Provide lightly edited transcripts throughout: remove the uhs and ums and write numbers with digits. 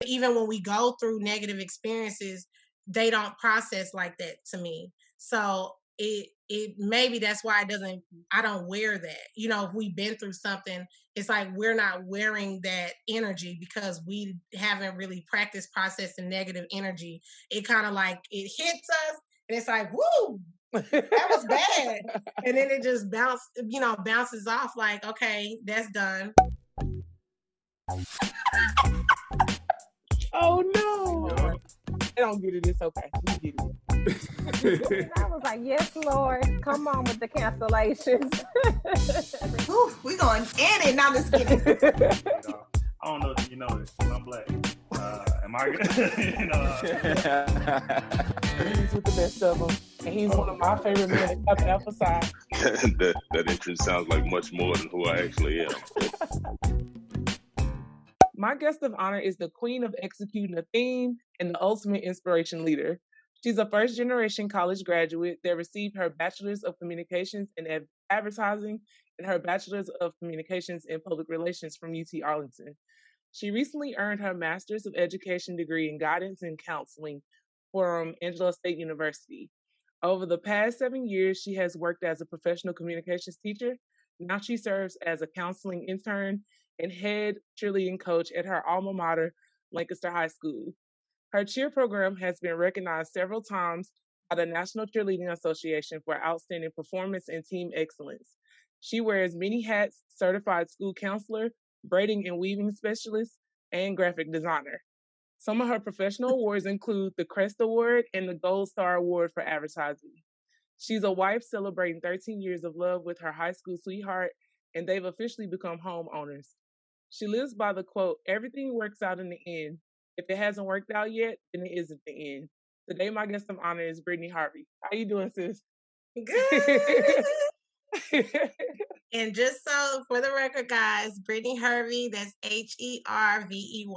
even when we go through negative experiences, they don't process like that to me. So it maybe that's why I don't wear that. If we've been through something, it's like we're not wearing that energy because we haven't really practiced processing negative energy. It kind of like it hits us and it's like, woo, that was bad. And then it just bounces off like, okay, that's done. Oh no. I don't get it. It's okay. We get it. I was like, yes, Lord. Come on with the cancellations. Ooh, we going in it. Now let's get it. I don't know if you know this, but I'm black. Am I good? He's with the best of them. And he's one of my favorite men to come emphasize. that entrance sounds like much more than who I actually am. My guest of honor is the queen of executing a theme and the ultimate inspiration leader. She's a first-generation college graduate that received her Bachelors of Communications in Advertising and her Bachelors of Communications in Public Relations from UTArlington. She recently earned her Master's of Education degree in Guidance and Counseling from Angelo State University. Over the past 7 years, she has worked as a professional communications teacher. Now she serves as a counseling intern and head cheerleading coach at her alma mater, Lancaster High School. Her cheer program has been recognized several times by the National Cheerleading Association for outstanding performance and team excellence. She wears many hats: certified school counselor, braiding and weaving specialist, and graphic designer. Some of her professional awards include the Crest Award and the Gold Star Award for advertising. She's a wife celebrating 13 years of love with her high school sweetheart, and they've officially become homeowners. She lives by the quote, "Everything works out in the end. If it hasn't worked out yet, then it isn't the end." Today, my guest of honor is Brittney Hervey. How you doing, sis? Good. And just so for the record, guys, Brittney Hervey, that's Hervey.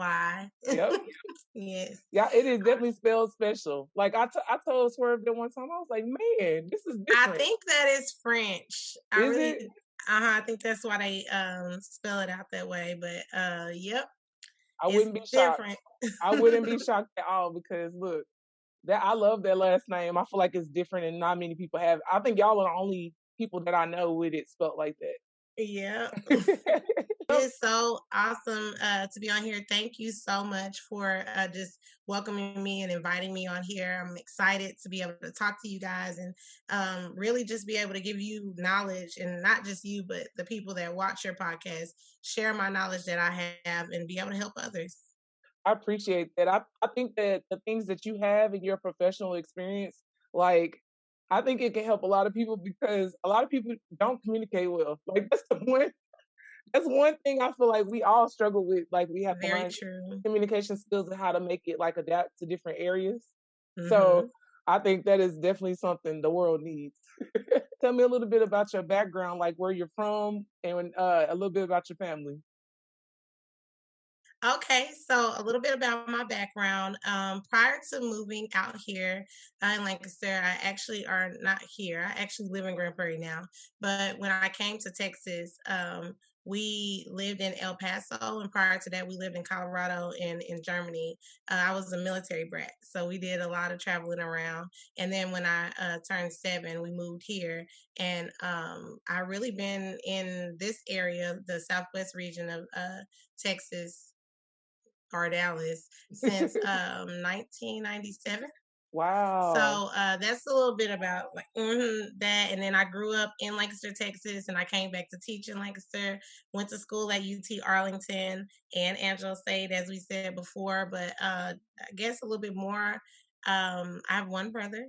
Yep. Yes. Yeah, it is definitely spelled special. Like I told Swerve that one time, I was like, man, this is different. I think that is French. Is it? I think that's why they spell it out that way. But yep. I wouldn't be shocked. I wouldn't be shocked at all because look, I love that last name. I feel like it's different and not many people have. I think y'all are the only people that I know with it spelled like that. Yeah. It's so awesome to be on here. Thank you so much for just welcoming me and inviting me on here. I'm excited to be able to talk to you guys and really just be able to give you knowledge, and not just you, but the people that watch your podcast, share my knowledge that I have and be able to help others. I appreciate that. I think that the things that you have in your professional experience, like, I think it can help a lot of people because a lot of people don't communicate well. Like that's one thing I feel like we all struggle with. Like we have to learn communication skills and how to make it like adapt to different areas. Mm-hmm. So I think that is definitely something the world needs. Tell me a little bit about your background, like where you're from, and a little bit about your family. Okay, so a little bit about my background. Prior to moving out here in Lancaster, I actually are not here. I actually live in Grand Prairie now. But when I came to Texas, we lived in El Paso, and prior to that, we lived in Colorado and in Germany. I was a military brat, so we did a lot of traveling around. And then when I turned 7, we moved here, and I really been in this area, the southwest region of Texas, or Dallas, since 1997. Wow. So that's a little bit about like that. And then I grew up in Lancaster, Texas, and I came back to teach in Lancaster. Went to school at UTArlington and Angelo State, as we said before. But I guess a little bit more. I have one brother.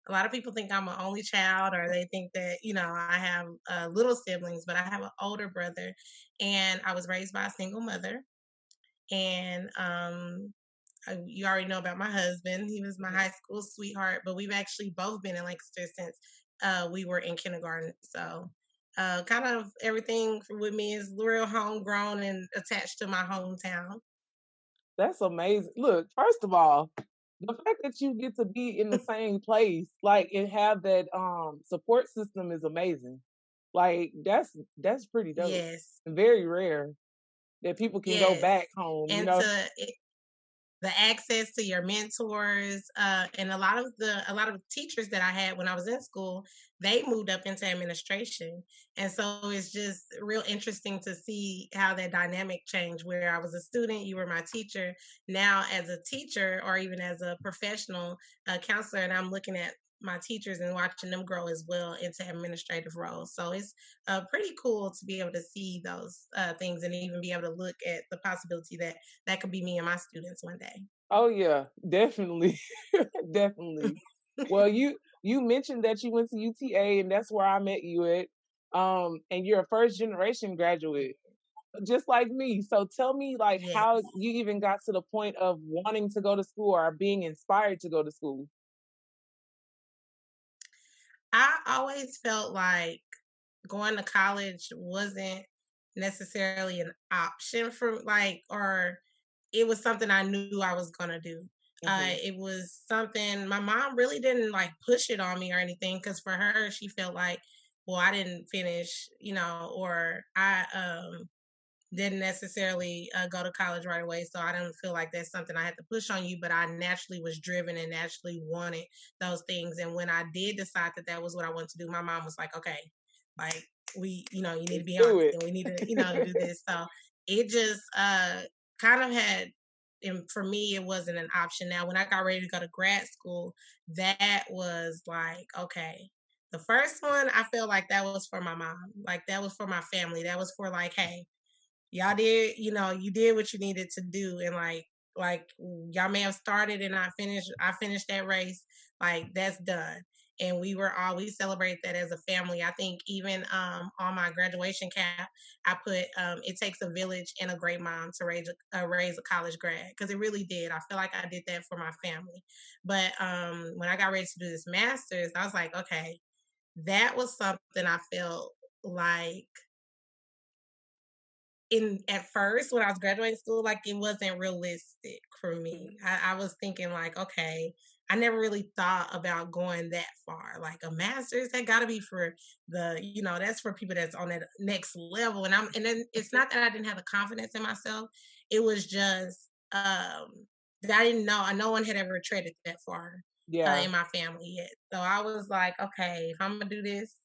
A lot of people think I'm an only child, or they think that, I have little siblings, but I have an older brother, and I was raised by a single mother. And you already know about my husband. He was my high school sweetheart, but we've actually both been in Lancaster since we were in kindergarten. So kind of everything with me is real homegrown and attached to my hometown. That's amazing. Look, first of all, the fact that you get to be in the same place, like, and have that support system is amazing. Like, that's pretty dope. Yes. Very rare that people can go back home. And the access to your mentors, and a lot of teachers that I had when I was in school, they moved up into administration, and so it's just real interesting to see how that dynamic changed. Where I was a student, you were my teacher. Now, as a teacher or even as a professional counselor, and I'm looking at my teachers and watching them grow as well into administrative roles. So it's pretty cool to be able to see those things and even be able to look at the possibility that that could be me and my students one day. Oh yeah, definitely. Definitely. Well, you mentioned that you went to UTA and that's where I met you at. And you're a first generation graduate, just like me. So tell me like Yes. how you even got to the point of wanting to go to school or being inspired to go to school. I always felt like going to college wasn't necessarily an option for like, or it was something I knew I was gonna do. Hmm. It was something my mom really didn't like push it on me or anything because for her she felt like, well, I didn't finish, or I didn't necessarily go to college right away. So I don't feel like that's something I had to push on you, but I naturally was driven and naturally wanted those things. And when I did decide that that was what I wanted to do, my mom was like, okay, like you need to Let's be do honest it. and we need to, do this. So it just kind of had, and for me, it wasn't an option. Now, when I got ready to go to grad school, that was like, okay. The first one, I feel like that was for my mom. Like that was for my family. That was for like, hey, y'all did, you did what you needed to do, and like y'all may have started and I finished that race, like that's done. And we celebrate that as a family. I think even on my graduation cap I put it takes a village and a great mom to raise a college grad, because it really did. I feel like I did that for my family. But when I got ready to do this master's, I was like, okay, that was something I felt like in at first when I was graduating school, like it wasn't realistic for me. I was thinking like, okay, I never really thought about going that far. Like a master's, that gotta be for that's for people that's on that next level. And then it's not that I didn't have the confidence in myself. It was just that I didn't know. No one had ever treaded that far Yeah. in my family yet. So I was like, okay, if I'm gonna do this,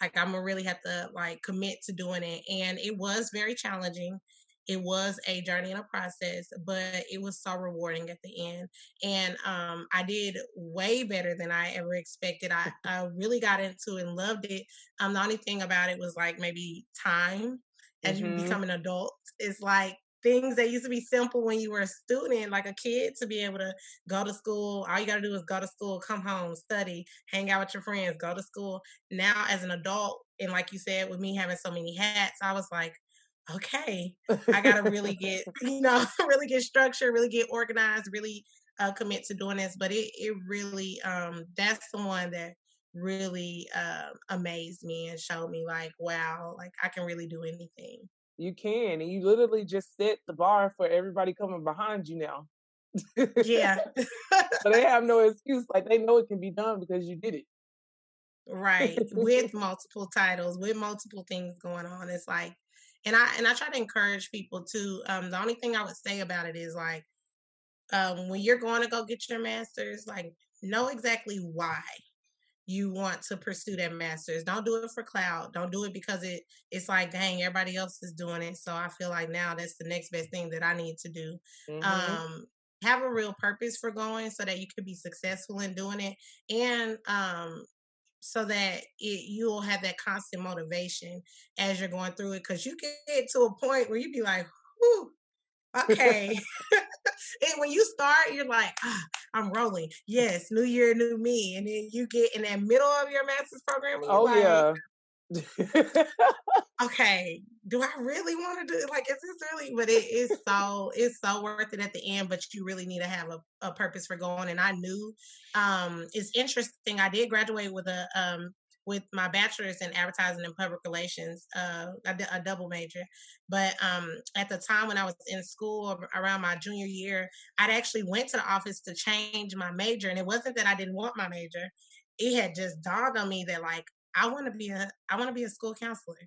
like I'm gonna really have to like commit to doing it. And it was very challenging. It was a journey and a process, but it was so rewarding at the end. And I did way better than I ever expected. I really got into and loved it. The only thing about it was like maybe time as you Hmm. become an adult. It's like things that used to be simple when you were a student, like a kid, to be able to go to school. All you got to do is go to school, come home, study, hang out with your friends, go to school. Now as an adult, and like you said, with me having so many hats, I was like, okay, I gotta really get, really get structured, really get organized, really commit to doing this. But it really that's the one that really amazed me and showed me like, wow, like I can really do anything. You can, and you literally just set the bar for everybody coming behind you now. Yeah. So they have no excuse. Like they know it can be done because you did Right. it. With multiple titles, with multiple things going on. It's like, and I try to encourage people too. The only thing I would say about it is like, when you're going to go get your master's, like know exactly why you want to pursue that master's. Don't do it for clout. Don't do it because it's like, dang, everybody else is doing it. So I feel like now that's the next best thing that I need to do. Hmm. Um, have a real purpose for going so that you could be successful in doing it. And so that you'll have that constant motivation as you're going through it, because you get to a point where you be like, whew, okay. And when you start, you're like, I'm rolling. Yes, new year, new me. And then you get in that middle of your master's program and you're Oh like, yeah. okay, do I really want to do it? Like, is this really? But it's so worth it at the end. But you really need to have a purpose for going. And I knew, it's interesting. I did graduate with my bachelor's in advertising and public relations, a double major. But at the time when I was in school around my junior year, I'd actually went to the office to change my major, and it wasn't that I didn't want my major. It had just dawned on me that like I want to be a school counselor.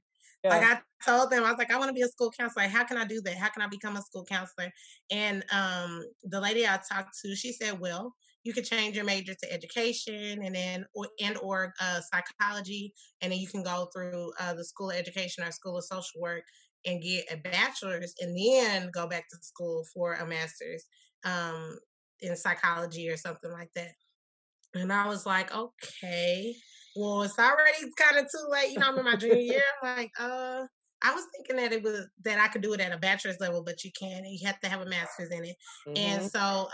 Like Yeah. I told them, I was like, I want to be a school counselor. How can I do that? How can I become a school counselor? And the lady I talked to, she said, well, you could change your major to education and then or psychology, and then you can go through the school of education or school of social work and get a bachelor's, and then go back to school for a master's um, in psychology or something like that. And I was like, okay, well, it's already kind of too late. I'm in my junior year. I'm like, I was thinking that it was that I could do it at a bachelor's level, but you can't. You have to have a master's in it. And Hmm. so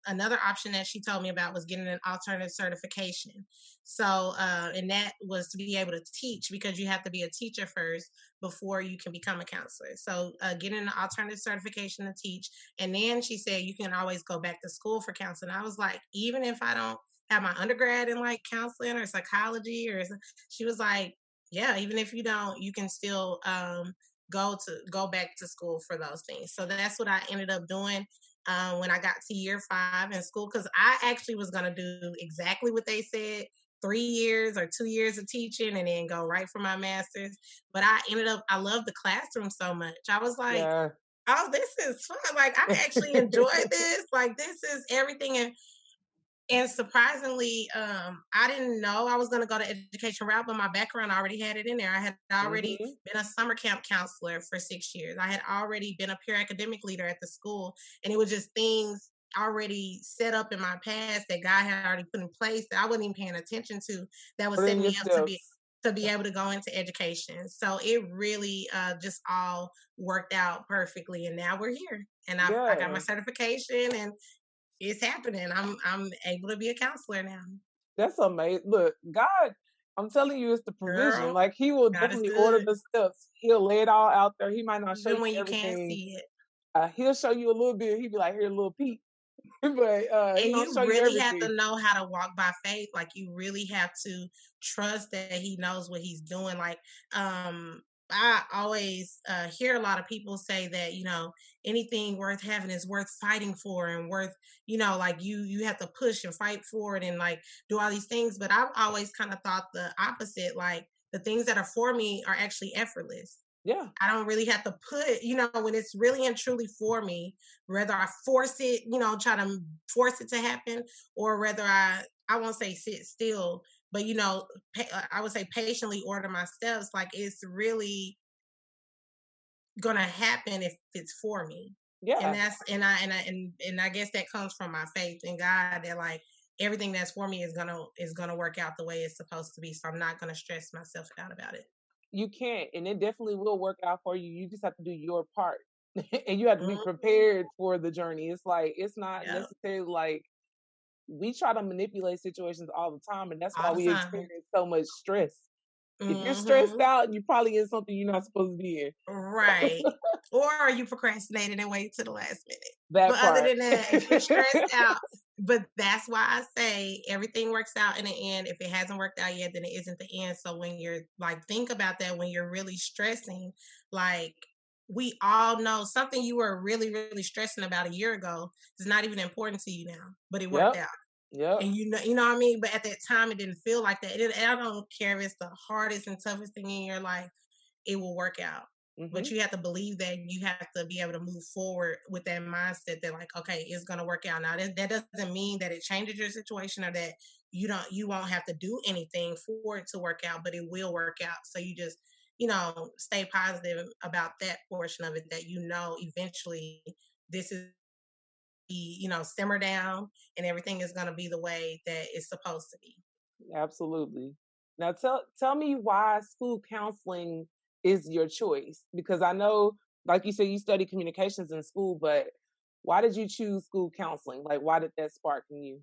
another option that she told me about was getting an alternative certification. So and that was to be able to teach, because you have to be a teacher first before you can become a counselor. So getting an alternative certification to teach. And then she said you can always go back to school for counseling. I was like, even if I don't have my undergrad in like counseling or psychology, or she was like, yeah, even if you don't, you can still go back to school for those things. So that's what I ended up doing when I got to year 5 in school, because I actually was going to do exactly what they said, 3 years or 2 years of teaching and then go right for my master's. But I love the classroom so much. I was like, Yeah. oh, this is fun. Like I actually enjoy this. Like this is everything. And surprisingly, I didn't know I was going to go the education route, but my background already had it in there. I had already Hmm. been a summer camp counselor for 6 years. I had already been a peer academic leader at the school, and it was just things already set up in my past that God had already put in place that I wasn't even paying attention to, that was Put in setting your me up to be steps. able to go into education. So it really just all worked out perfectly, and now we're here. And I got my Yeah. certification, and it's happening. I'm able to be a counselor now. That's amazing. Look, God, I'm telling you, it's the provision. Girl, Like He will God is definitely order good, the steps. He'll lay it all out there. He might not show even you when you can't everything. see it. He'll show you a little bit. He'll be like, "Here, a little peek," but he And don't you show you really have everything. to know how to walk by faith. Like you really have to trust that he knows what he's doing. Like I always hear a lot of people say that, anything worth having is worth fighting for, and worth, like you have to push and fight for it and like do all these things. But I've always kind of thought the opposite. Like the things that are for me are actually effortless. Yeah, I don't really have to put, when it's really and truly for me, whether I force it, try to force it to happen, or whether I won't say sit still, but I would say patiently order my steps. Like it's really gonna happen if it's for me. And yeah, that's and I guess that comes from my faith in God, that like everything that's for me is gonna work out the way it's supposed to be. So I'm not gonna stress myself out about it. you can't, and it definitely will work out for you. You just have to do your part, and you have to be Mhm. prepared for the journey. It's like it's not Yep. necessarily like we try to manipulate situations all the time, and that's why All the we time. experience so much stress. If you're stressed Hmm. out, you probably in something you're not supposed to be in. Right. Or you procrastinated and wait to the last minute. That But other part. than that, if you're stressed out, but that's why I say everything works out in the end. If it hasn't worked out yet, then it isn't the end. So when you're like, think about that when you're really stressing, like we all know something you were really, really stressing about a year ago is not even important to you now, but it worked Yep. out. Yep. And you know what I mean? But at that time, it didn't feel like that. I don't care if it's the hardest and toughest thing in your life, it will work out. But Hmm. you have to believe that, you have to be able to move forward with that mindset that like, okay, it's gonna work out. Now that doesn't mean that it changes your situation, or that you won't have to do anything for it to work out, but it will work out. So you just, stay positive about that portion of it, that eventually this is simmer down, and everything is gonna be the way that it's supposed to be. Absolutely. Now tell me why school counseling is your choice, because I know, like you said, you study communications in school, but why did you choose school counseling? Like, why did that spark in you?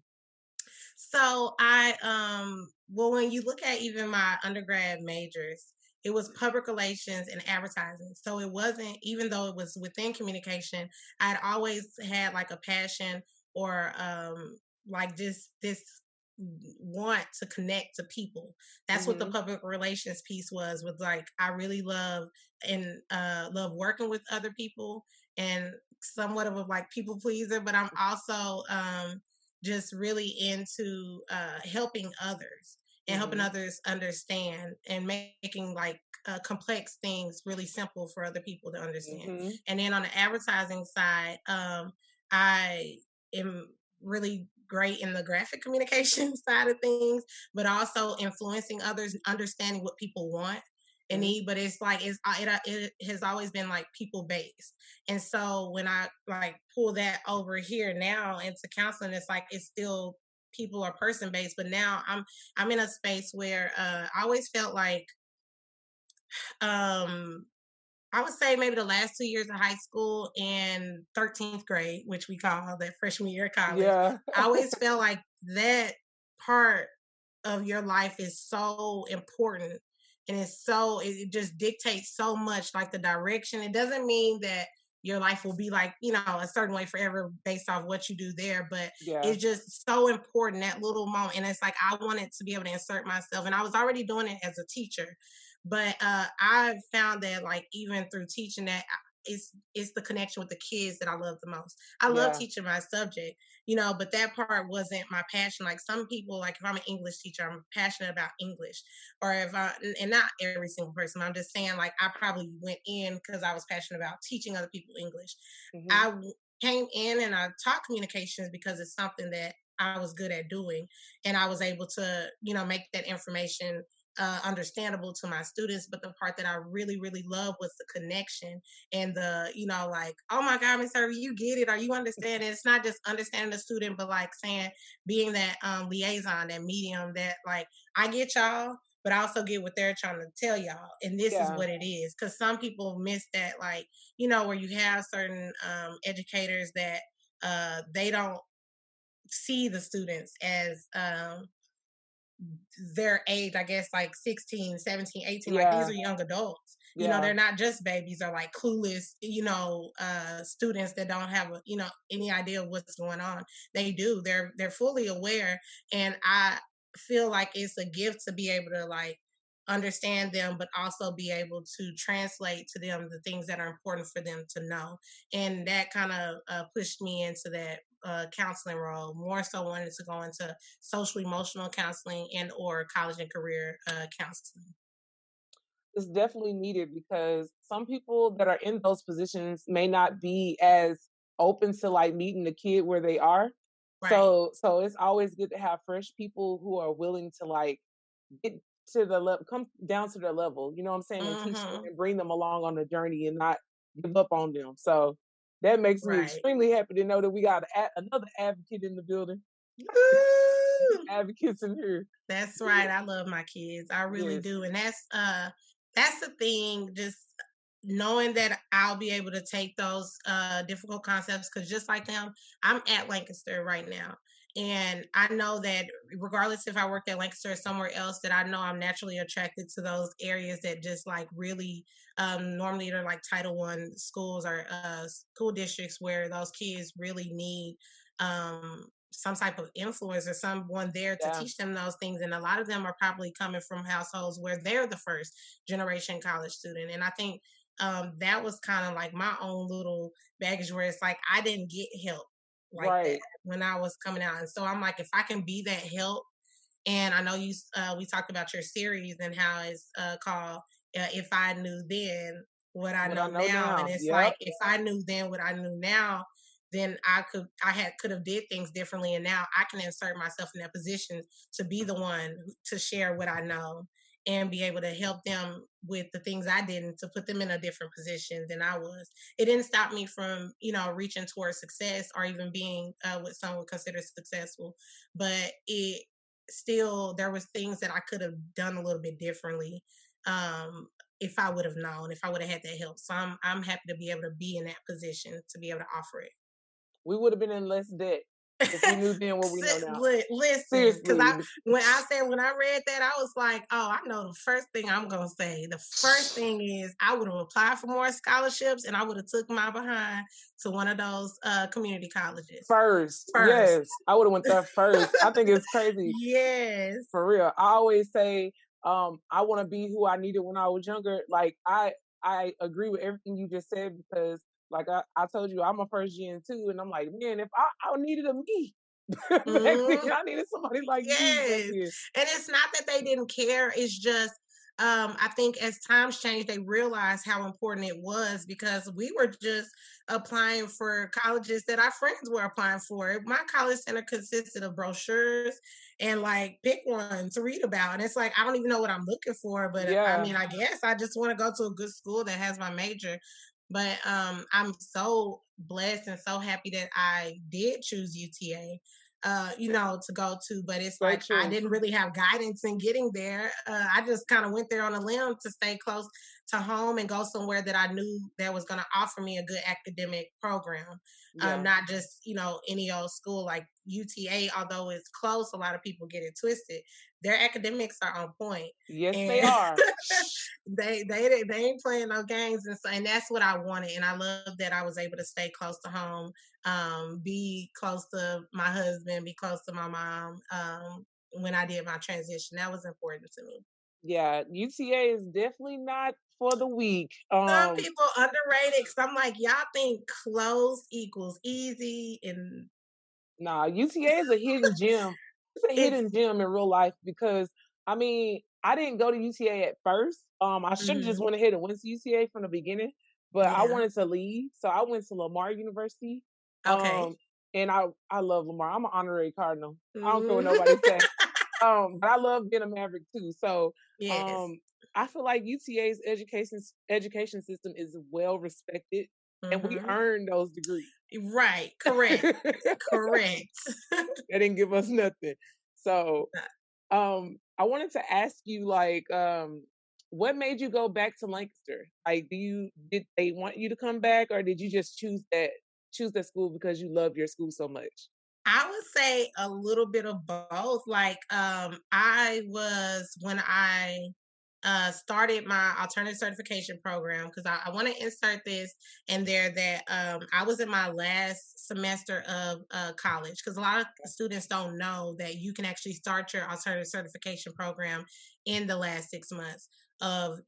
So well, when you look at even my undergrad majors, it was public relations and advertising. So it wasn't, even though it was within communication, I had always had like a passion, or like just this want to connect to people. That's what the Hmm. public relations piece was like I really love, and love working with other people, and somewhat of a like people pleaser, but I'm also just really into helping others. and helping Mhm. others understand and making like complex things really simple for other people to understand. Mhm. And then on the advertising side, I am really great in the graphic communication side of things, but also influencing others, understanding what people want and Mhm. need. But it's like it has always been like people based. And so when I like pull that over here now into counseling, it's like it's still people are person based, but now I'm in a space where I always felt like um I would say maybe the last 2 years of high school and 13th grade, which we call that freshman year of college, Yeah. I always felt like that part of your life is so important, and it just dictates so much like the direction. It doesn't mean that your life will be like, a certain way forever based off what you do there, but Yeah. it's just so important that little moment. And it's like I wanted to be able to insert myself, and I was already doing it as a teacher, but I found that like even through teaching that it's the connection with the kids that I love the most. I love Yeah. teaching my subject, but that part wasn't my passion. Like some people, like if I'm an English teacher, I'm passionate about English, or if I, and not every single person, I'm just saying like I probably went in because I was passionate about teaching other people English. Mhm. I came in and I taught communications because it's something that I was good at doing, and I was able to, make that information understandable to my students. But the part that I really, really love was the connection and the, like, oh my God, Miss Hervey, you get it. Are you understanding? It's not just understanding the student, but like saying, being that liaison, that medium that like, I get y'all, but I also get what they're trying to tell y'all. And this is Yeah. what it is. Cause some people miss that, like, where you have certain educators that they don't see the students as their age, I guess like 16, 17, 18, like these Yeah. are young adults. Yeah. They're not just babies or like clueless, students that don't have, any idea of what's going on. They do. They're fully aware. And I feel like it's a gift to be able to like understand them, but also be able to translate to them the things that are important for them to know. And that kind of pushed me into that counseling role, more so wanted to go into social emotional counseling and or college and career counseling. It's definitely needed because some people that are in those positions may not be as open to like meeting the kid where they are. Right. So it's always good to have fresh people who are willing to like get to the level, come down to their level, you know what I'm saying, and teach them Mm-hmm. and bring them along on the journey and not give up on them. So that makes me Right. extremely happy to know that we got another advocate in the building. Woo! Advocates in here. That's right. I love my kids. I really Yes. do. And that's the thing, just knowing that I'll be able to take those difficult concepts, because just like them, I'm at Lancaster right now. And I know that regardless if I worked at Lancaster or somewhere else, that I know I'm naturally attracted to those areas that just like really normally they're like Title I schools or school districts where those kids really need some type of influence or someone there to Yeah. teach them those things. And a lot of them are probably coming from households where they're the first generation college student. And I think that was kind of like my own little baggage where it's like I didn't get help like that Right. when I was coming out. And so I'm like, if I can be that help, and I know we talked about your series and how it's called If I Knew Then What I What I Know know Now. And now. it's like, Yep. if I knew then what I knew now, then could have did things differently. And now I can insert myself in that position to be the one to share what I know and be able to help them with the things I didn't, to put them in a different position than I was. It didn't stop me from, reaching towards success or even being what some would consider successful, but it still, there was things that I could have done a little bit differently if I would have known, if I would have had that help. So I'm happy to be able to be in that position to be able to offer it. We would have been in less debt if we knew then what we know now. Listen, because Seriously. when I read that, I was like, oh, I know the first thing I'm gonna say. The first thing is I would have applied for more scholarships, and I would have took my behind to one of those community colleges First. first. Yes. I would have went there first. I think it's crazy. Yes. For real. I always say, I want to be who I needed when I was younger. Like I agree with everything you just said because like I told you, I'm a first gen too, and I'm like, man, if I needed a me, Back then, Mhm. I needed somebody like you back Yes. then. And it's not that they didn't care. It's just I think as times changed, they realized how important it was because we were just applying for colleges that our friends were applying for. My college center consisted of brochures and like pick one to read about. And it's like I don't even know what I'm looking for, but I Yeah, mean, I guess I just want to go to a good school that has my major. But I'm so blessed and so happy that I did choose UTA to go to. But it's so like I true. didn't really have guidance in getting there. I just kind of went there on a limb to stay close to home and go somewhere that I knew that was going to offer me a good academic program, Yeah. not just any old school like UTA. Although it's close, a lot of people get it twisted. Their academics are on point, Yes, they and are. they ain't playing no games, and that's what I wanted. And I love that I was able to stay close to home, be close to my husband, be close to my mom. When I did my transition, that was important to me. Yeah, UTA is definitely not for the weak. Some people underrated because I'm like, y'all think close equals easy, and Nah, UTA is a hidden gem. It's a it's hidden gem in real life because I mean, I didn't go to UTA at first. I should have just mhm, went ahead and went to UTA from the beginning, but I yeah, wanted to leave, so I went to Lamar University. okay. Um, and I love Lamar. I'm an honorary Cardinal. I don't care what Mhm. nobody say. But I love being a Maverick too. So Yes. um, I feel like UTA's education system is well respected, and we Hmm. earn those degrees. Right. Correct. Correct. They didn't give us nothing. So I wanted to ask you like what made you go back to Lancaster? Like did they want you to come back or did you just choose that school because you love your school so much? I would say a little bit of both. Like, I was when I started my alternative certification program because I want to insert this in there that I was in my last semester of college because a lot of students don't know that you can actually start your alternative certification program in the last 6 months of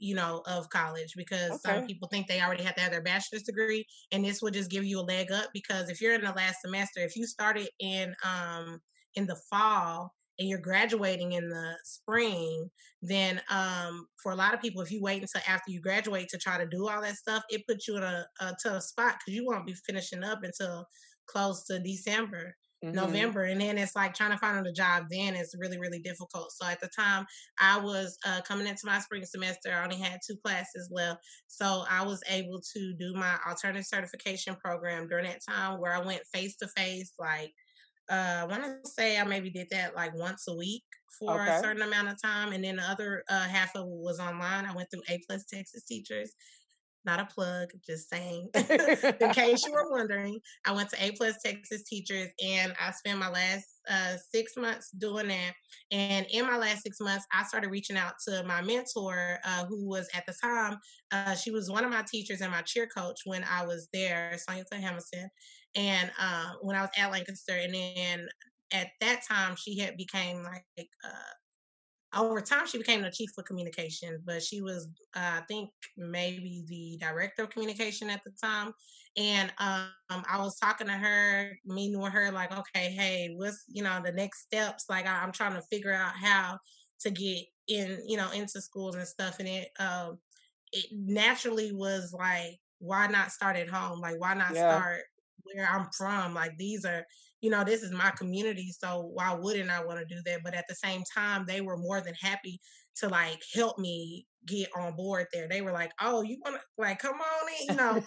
college because some Okay. people think they already have to have their bachelor's degree, and this will just give you a leg up because if you're in the last semester, if you started in the fall and you're graduating in the spring, then for a lot of people, if you wait until after you graduate to try to do all that stuff, it puts you in a tough spot because you won't be finishing up until close to December, Mhm. November, and then it's like trying to find a job then is really really difficult. So at the time I was coming into my spring semester, I only had 2 classes left, so I was able to do my alternative certification program during that time where I went face to face. Like I want to say I maybe did that like once a week for a Okay. certain amount of time, and then the other half of it was online. I went through A plus Texas Teachers. Not a plug, just saying. In case you were wondering, I went to A plus Texas Teachers, and I spent my last 6 months doing that. And in my last 6 months, I started reaching out to my mentor, who was at the time, she was one of my teachers and my cheer coach when I was there, Sonia Hamilton, and when I was at Lancaster. And then at that time, she had became like over time she became the chief of communication, but she was I think maybe the director of communication at the time. And I was talking to her, meeting with her, like, okay, hey, what's the next steps? Like I'm trying to figure out how to get in, into schools and stuff. And it naturally was like, why not start at home? Like, why not Yeah. start where I'm from? Like, these are, this is my community. So why wouldn't I want to do that? But at the same time, they were more than happy to like help me get on board there. They were like, oh, you want to like, come on in,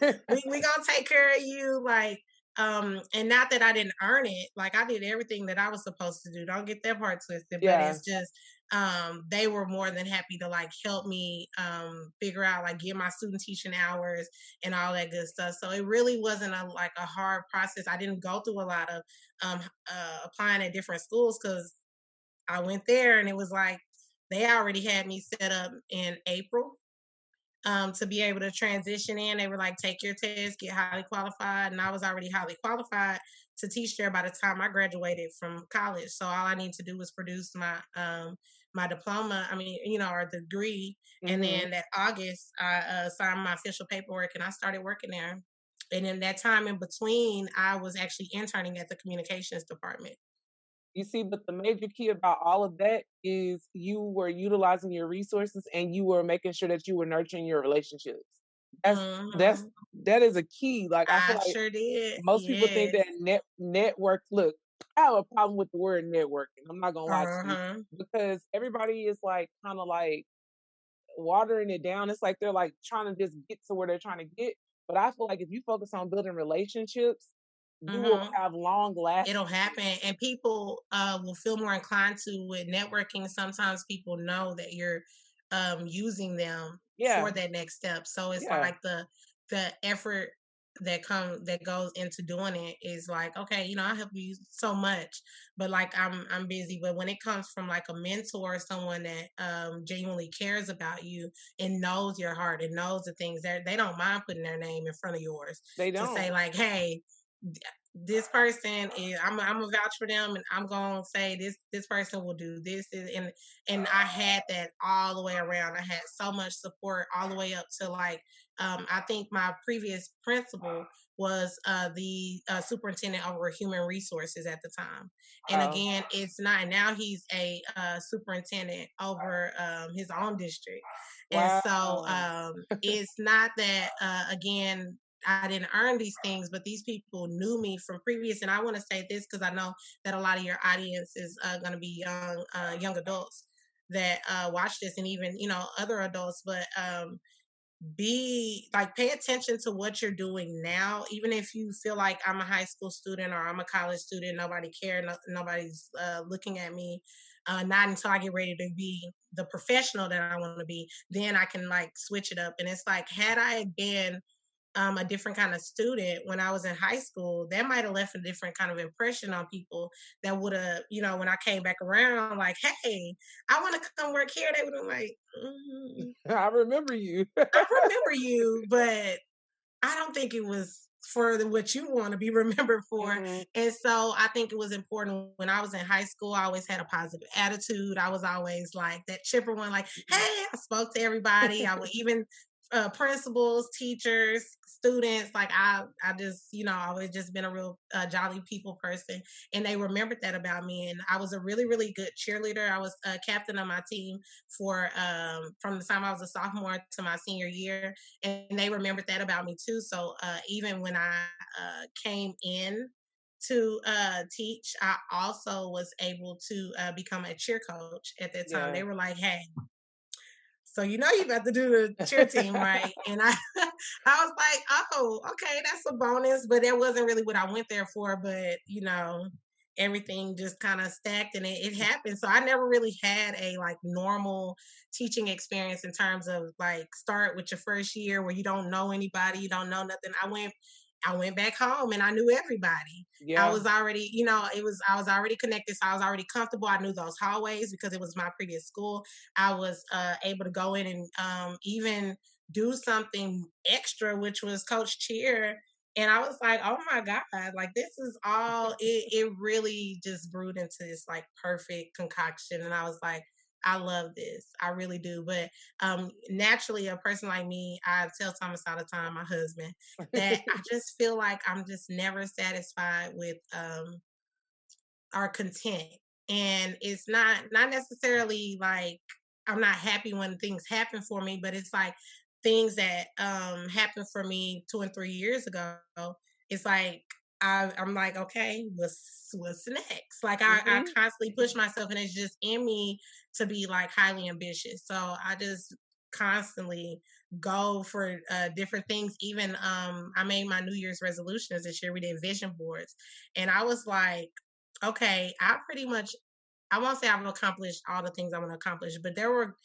we gonna take care of you. Like, and not that I didn't earn it. Like I did everything that I was supposed to do. Don't get that part twisted, but Yeah. it's just they were more than happy to like help me figure out like get my student teaching hours and all that good stuff. So it really wasn't a hard process. I didn't go through a lot of um, applying at different schools because I went there and it was like they already had me set up in April to be able to transition in. They were like, take your test, get highly qualified. And I was already highly qualified to teach there by the time I graduated from college. So all I need to do was produce my diploma, or degree. And Mhm. then that August, I signed my official paperwork and I started working there. And in that time in between, I was actually interning at the communications department. You see, but the major key about all of that is you were utilizing your resources and you were making sure that you were nurturing your relationships. That's that's Mm-hmm. that is a key. Like I feel I like sure did. most people think Yes. that network. Look, I have a problem with the word networking. I'm not gonna lie to you Uh-huh. because everybody is like kind of like watering it down. It's like they're like trying to just get to where they're trying to get. But I feel like if you focus on building relationships, you will Mm-hmm. have long lasting. It'll happen, and people will feel more inclined to with networking. Sometimes people know that you're using them Yeah, for that next step, so it's yeah, like the effort that goes into doing it is like, okay, I help you so much, but like I'm busy. But when it comes from like a mentor, someone that genuinely cares about you and knows your heart and knows the things that they don't mind putting their name in front of yours they to don't. say like, hey, this person is I'm a vouch for them, and I'm gonna say this person will do this. And I had that all the way around. I had so much support all the way up to like I think my previous principal was the superintendent over human resources at the time. And Wow, again, it's not, now he's a superintendent over his own district. And so wow. it's not that again, I didn't earn these things, but these people knew me from previous. And I want to say this because I know that a lot of your audience is going to be young adults that watch this, and even other adults. But be like, pay attention to what you're doing now, even if you feel like I'm a high school student or I'm a college student. Nobody cares. Nobody's looking at me. Not until I get ready to be the professional that I want to be, then I can like switch it up. And it's like, had I been a different kind of student when I was in high school, that might have left a different kind of impression on people that would have, when I came back around, like, hey, I want to come work here. They would have like, I remember you. I remember you, but I don't think it was for what you want to be remembered for. Mhm. And so I think it was important when I was in high school. I always had a positive attitude. I was always like that chipper one, like, hey, I spoke to everybody. I would even principals, teachers, students. Like I just, always just been a real jolly people person, and they remembered that about me. And I was a really, really good cheerleader. I was a captain of my team for from the time I was a sophomore to my senior year, and they remembered that about me too. So even when I came in to teach, I also was able to become a cheer coach at that time. Yeah. They were like, hey, so you about to do the cheer team, right? And I I was like, oh, okay, that's a bonus, but that wasn't really what I went there for. But everything just kind of stacked, and it happened. So I never really had a like normal teaching experience in terms of like start with your first year where you don't know anybody, you don't know nothing. I went back home and I knew everybody. I Yeah. was already, I was already connected, so I was already comfortable. I knew those hallways because it was my previous school. I was able to go in and even do something extra, which was coach cheer. And I was like, oh my God, like this is all, it really just brewed into this like perfect concoction. And I was like, I love this. I really do. But naturally, a person like me, I tell Thomas all the time, my husband, that I just feel like I'm just never satisfied with or content. And it's not necessarily like I'm not happy when things happen for me, but it's like things that happened for me 2 and 3 years ago. It's like I'm like, okay, what's next? Like I Mhm. constantly push myself, and it's just in me to be like highly ambitious. So I just constantly go for different things. Even I made my New Year's resolutions this year. We did vision boards, and I was like, okay, I won't say I've accomplished all the things I want to accomplish, but there were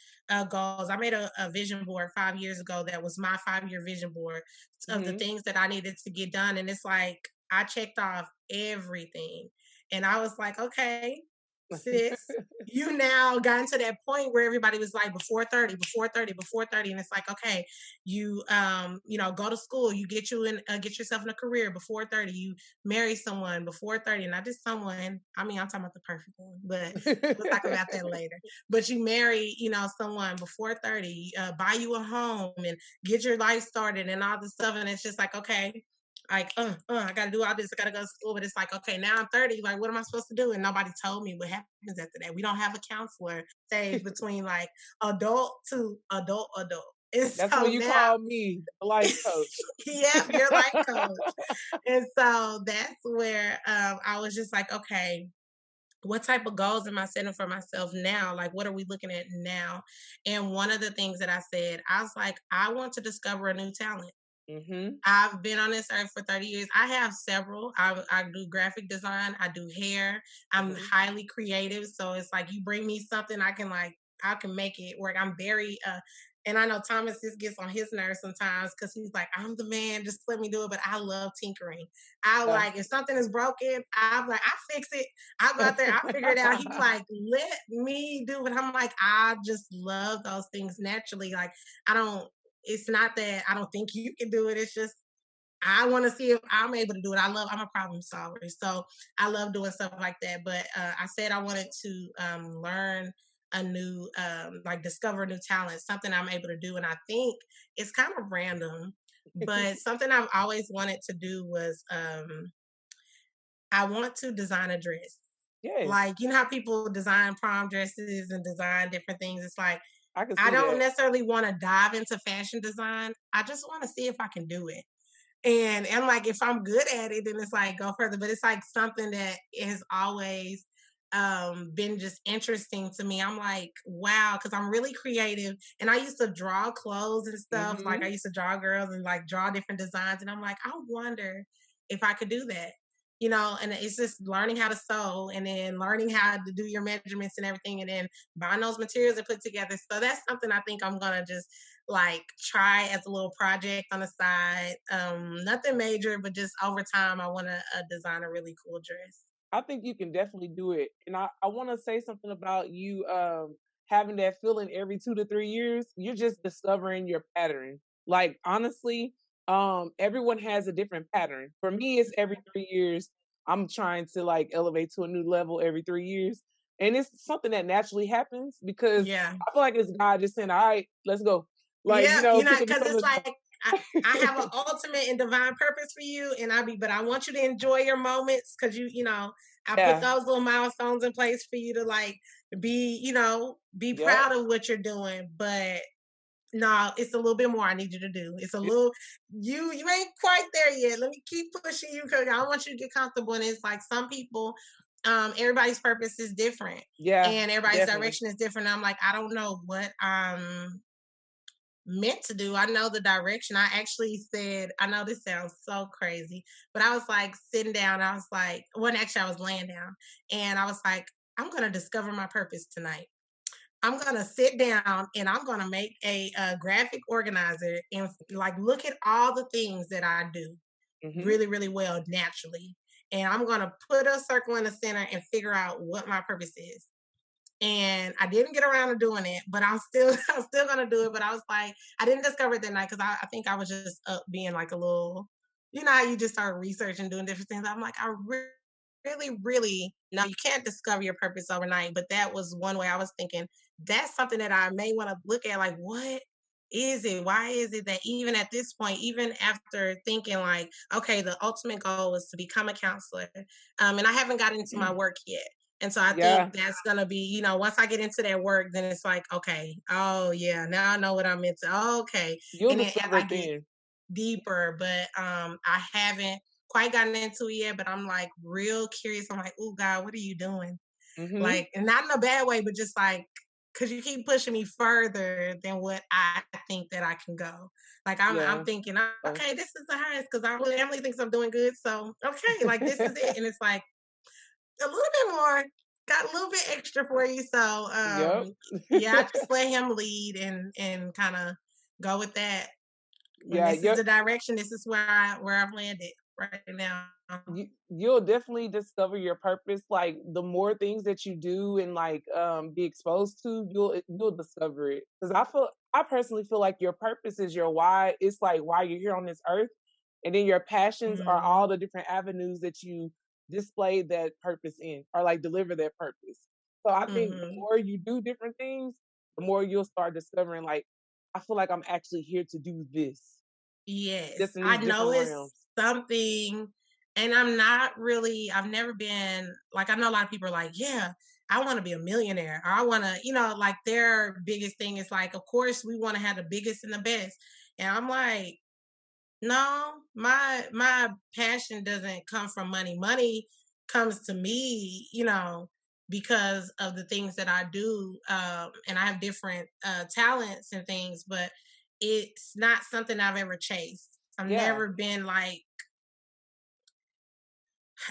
goals. I made a vision board 5 years ago that was my 5 year vision board of the Mhm. things that I needed to get done. And it's like I checked off everything. And I was like, okay, sis, you now gotten to that point where everybody was like before 30, before 30, before 30. And it's like, okay, you go to school, you get yourself in a career before 30, you marry someone before 30, not just someone. I mean, I'm talking about the perfect one, but we'll talk about that later. But you marry, someone before 30, buy you a home and get your life started and all this stuff. And it's just like, okay, Like, I gotta do all this, I gotta go to school. But it's like, okay, now I'm 30, like what am I supposed to do? And nobody told me what happens after that. We don't have a counselor stage between like adult to adult. And That's when so you now, call me a life coach. yep, you're life coach. And so that's where I was just like, okay, what type of goals am I setting for myself now? Like, what are we looking at now? And one of the things that I said, I was like, I want to discover a new talent. Mm-hmm. I've been on this earth for 30 years. I have several. I do graphic design. I do hair. I'm Mm-hmm. highly creative. So it's like you bring me something, I can make it work. I'm very and I know Thomas just gets on his nerves sometimes because he's like, I'm the man, just let me do it. But I love tinkering. I Yeah. like if something is broken, I'm like, I fix it. I go out there, I figure it out. He's like, let me do it. I'm like, I just love those things naturally. Like I don't it's not that I don't think you can do it. It's just I want to see if I'm able to do it. I'm a problem solver. So I love doing stuff like that. But I said I wanted to learn a new, like discover new talent, something I'm able to do. And I think it's kind of random, but something I've always wanted to do was I want to design a dress. Yes, Like, you know how people design prom dresses and design different things? It's like, I can I see don't that. necessarily want to dive into fashion design. I just want to see if I can do it. And like if I'm good at it, then it's like go further. But it's like something that has always been just interesting to me. I'm like, wow, because I'm really creative. And I used to draw clothes and stuff. Like I Mm-hmm. used to draw girls and like draw different designs. And I'm like, I wonder if I could do that. And it's just learning how to sew and then learning how to do your measurements and everything and then buying those materials and put together. So that's something I think I'm gonna just like try as a little project on the side. Nothing major, but just over time, I want to design a really cool dress. I think you can definitely do it. And I want to say something about you having that feeling every 2 to 3 years. You're just discovering your pattern. Like honestly, everyone has a different pattern. For me, it's every 3 years. I'm trying to like elevate to a new level every 3 years. And it's something that naturally happens because Yeah, I feel like it's God just saying, all right, let's go. Like, yeah, because because it's something like I have an ultimate and divine purpose for you, and but I want you to enjoy your moments because I put yeah, those little milestones in place for you to like be yep. proud of what you're doing, but no, it's a little bit more I need you to do. It's a little you ain't quite there yet. Let me keep pushing you because I want you to get comfortable. And it's like some people, everybody's purpose is different Yeah, and everybody's definitely. direction is different. I'm like, I don't know what I'm meant to do. I know the direction. I actually said, I know this sounds so crazy, but I was like sitting down. I was like, well, actually, I was laying down and I was like, I'm going to discover my purpose tonight. I'm gonna sit down and I'm gonna make a graphic organizer and like look at all the things that I do Hmm. really, really well naturally. And I'm gonna put a circle in the center and figure out what my purpose is. And I didn't get around to doing it, but I'm still I'm still gonna do it. But I was like, I didn't discover it that night because I think I was just up being like a little, how you just start researching, doing different things. I'm like, really, really, no, you can't discover your purpose overnight. But that was one way I was thinking that's something that I may want to look at. Like, what is it? Why is it that even at this point, even after thinking like, okay, the ultimate goal is to become a counselor, and I haven't got into my work yet. And so I think Yeah, that's gonna be, once I get into that work, then it's like, okay, oh yeah, now I know what I'm into. Oh, okay. you'll And then as discover I it get then. deeper, but I haven't quite gotten into it yet, but I'm like real curious. I'm like, oh God, what are you doing? Hmm. Like, and not in a bad way, but just like, cause you keep pushing me further than what I think that I can go. Like I'm Yeah. thinking, Oh. okay, this is the highest because our family thinks I'm doing good. So okay, like this is it. And it's like a little bit more, got a little bit extra for you. So Yep. yeah, I just let him lead and kind of go with that. And Yeah, this is the direction. This is where I've landed right now. you'll definitely discover your purpose. Like the more things that you do and like be exposed to, you'll discover it. Because I personally feel like your purpose is your why. It's like why you're here on this earth, and then your passions are all Mhm. the different avenues that you display that purpose in, or like deliver that purpose. So I think the Mhm. more you do different things, the more you'll start discovering. Like I feel like I'm actually here to do this, Yes, just in I these know different it's realms. something, and I've never been like, I know a lot of people are like, yeah, I want to be a millionaire, or I want to, like their biggest thing is like, of course we want to have the biggest and the best. And I'm like, no, my passion doesn't come from money. Money comes to me, because of the things that I do, and I have different talents and things, but it's not something I've ever chased. I've Yeah. never been like,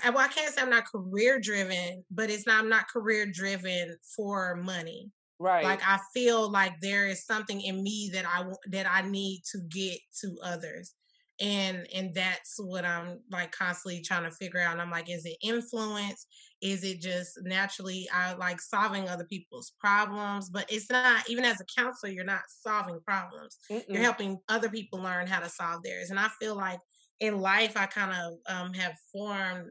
well, I can't say I'm not career driven, but I'm not career driven for money. Right. Like I feel like there is something in me that I need to get to others. And that's what I'm like constantly trying to figure out. And I'm like, is it influence? Is it just naturally I like solving other people's problems? But it's not, even as a counselor, you're not solving problems. You're Mm-mm. helping other people learn how to solve theirs. And I feel like in life I kind of have formed,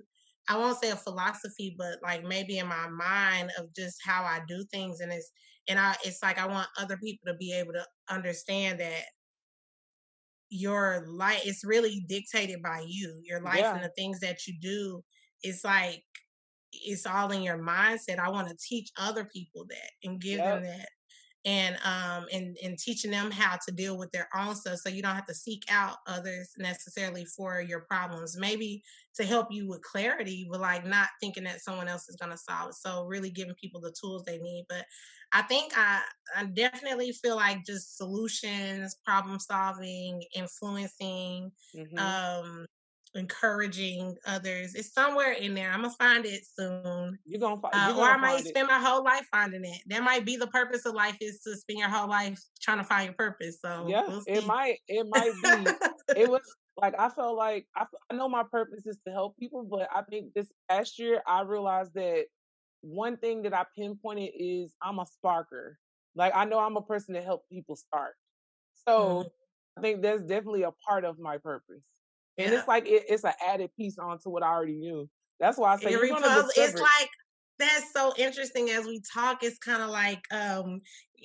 I won't say a philosophy, but like maybe in my mind of just how I do things. And it's like I want other people to be able to understand that your life is really dictated by you. Your life and Yeah. the things that you do, it's like it's all in your mindset. I want to teach other people that and give them Yep. that. And teaching them how to deal with their own stuff, so you don't have to seek out others necessarily for your problems, maybe to help you with clarity, but like not thinking that someone else is going to solve it. So really giving people the tools they need. But I think I definitely feel like just solutions, problem solving, influencing, Mm-hmm. um encouraging others, it's somewhere in there. I'm gonna find it soon. You're Or gonna I might find it. spend my whole life finding it. That might be the purpose of life, is to spend your whole life trying to find your purpose. So Yeah, we'll it see. might. It might be. It was like I felt like I know my purpose is to help people, but I think this past year I realized that one thing that I pinpointed is I'm a sparker. Like I know I'm a person that helps people spark. So Mhm. I think that's definitely a part of my purpose. And Yeah. it's like it's an added piece onto what I already knew. That's why I say you're Every gonna puzzle, it's discover it. like that's so interesting as we talk. It's kind of like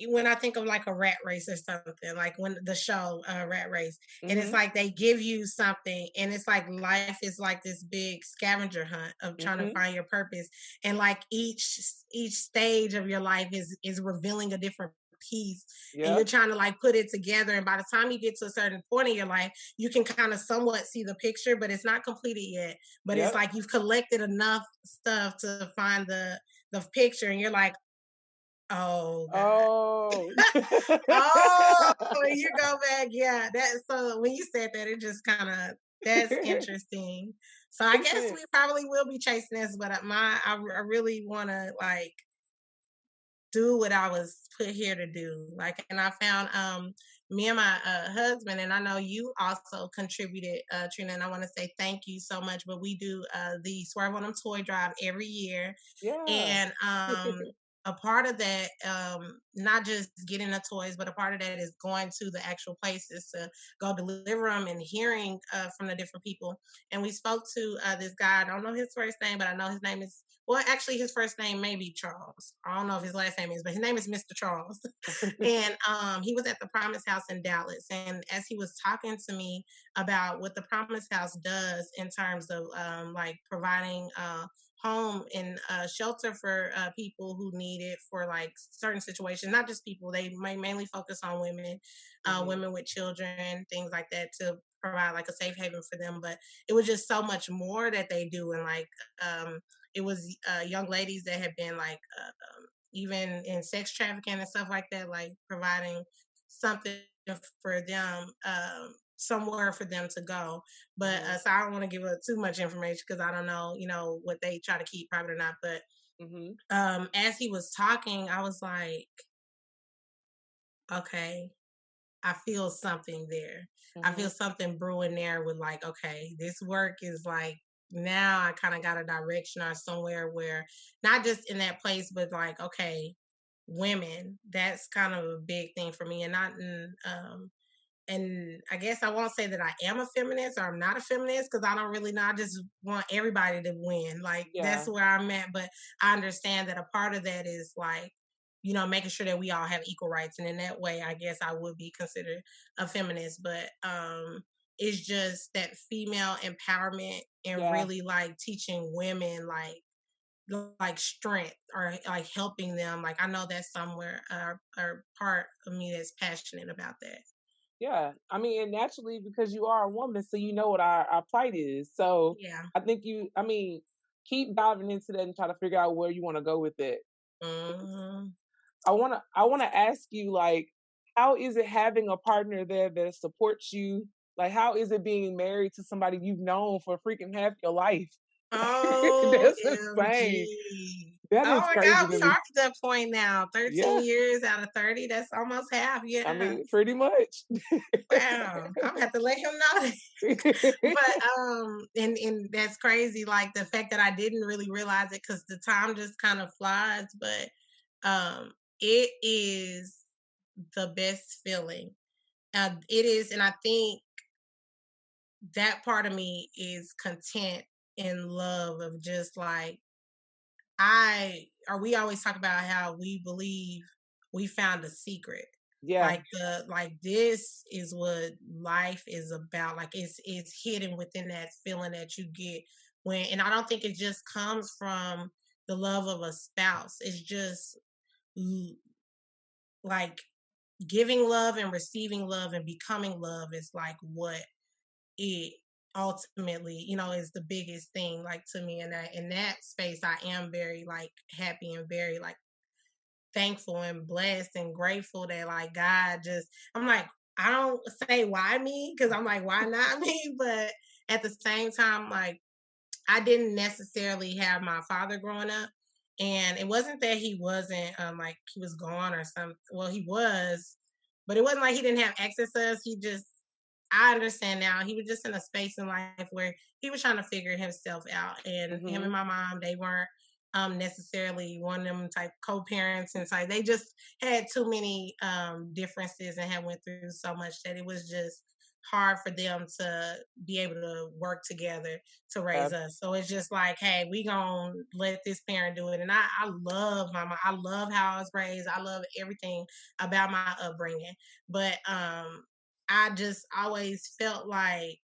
when I think of like a rat race or something, like when the show Rat Race, and it's Mm-hmm. like they give you something, and it's like life is like this big scavenger hunt of trying to Mm-hmm. find your purpose, and like each stage of your life is revealing a different piece, and you're Yep. trying to like put it together, and by the time you get to a certain point in your life, you can kind of somewhat see the picture, but it's not completed yet. But it's Yep. like you've collected enough stuff to find the picture, and you're like, oh God. Oh. Oh, you go back. Yeah. That, so when you said that, it just kind of, that's interesting. So I It's guess it. we probably will be chasing this, but I really want to like do what I was put here to do. Like, and I found me and my husband, and I know you also contributed, Trina, and I want to say thank you so much. But we do the Swerve on Them toy drive every year, Yeah. and a part of that, not just getting the toys, but a part of that is going to the actual places to go deliver them and hearing from the different people. And we spoke to this guy. I don't know his first name, but I know his name is, well, actually, his first name may be Charles. I don't know if his last name is, but his name is Mr. Charles. And he was at the Promise House in Dallas. And as he was talking to me about what the Promise House does in terms of like providing home and shelter for people who need it for like certain situations, not just people. They may mainly focus on women, Hmm. women with children, things like that, to provide like a safe haven for them. But it was just so much more that they do. And like, it was young ladies that had been like even in sex trafficking and stuff like that, like providing something for them, somewhere for them to go. But Hmm. so I don't want to give up too much information because I don't know, what they try to keep private or not. But Hmm. as he was talking, I was like, okay, I feel something there. I Hmm. feel something brewing there with like, okay, this work is like, now I kind of got a direction or somewhere where not just in that place, but like, okay, women, that's kind of a big thing for me. And not in, and I guess I won't say that I am a feminist or I'm not a feminist because I don't really know. I just want everybody to win. Like that's Yeah. where I'm at. But I understand that a part of that is like, making sure that we all have equal rights. And in that way, I guess I would be considered a feminist. But it's just that female empowerment and really like teaching women like strength or like helping them. Like I know that's somewhere or part of me that's passionate about that. Yeah, I mean, and naturally because you are a woman, so you know what our plight is. So Yeah. I think keep diving into that and try to figure out where you want to go with it. Mm-hmm. I wanna ask you, like, how is it having a partner there that supports you? Like, how is it being married to somebody you've known for freaking half your life? That's insane. OMG. That Oh is my crazy God, we to are me. at that point now. 13 Yeah, years out of 30. That's almost half. I Yeah. mean, pretty much. Wow. I'm gonna have to let him know that. But and that's crazy. Like the fact that I didn't really realize it because the time just kind of flies, but it is the best feeling. It is, and I think that part of me is content in love of just like we always talk about how we believe we found a secret. Yeah, Like this is what life is about. Like it's hidden within that feeling that you get when, and I don't think it just comes from the love of a spouse. It's just like giving love and receiving love and becoming love is like what it ultimately, is the biggest thing like to me. And that in that space I am very like happy and very like thankful and blessed and grateful that like God just, I'm like, I don't say why me because I'm like, why not me? But at the same time, like I didn't necessarily have my father growing up. And it wasn't that he wasn't like he was gone or something. Well, he was, but it wasn't like he didn't have access to us. He just, I understand now. He was just in a space in life where he was trying to figure himself out. And him and hmm my mom, they weren't necessarily one of them type co-parents, and so they just had too many differences and had went through so much that it was just hard for them to be able to work together to yeah, raise us. So it's just like, hey, we gonna let this parent do it. And I love my mom. I love how I was raised. I love everything about my upbringing. But I just always felt like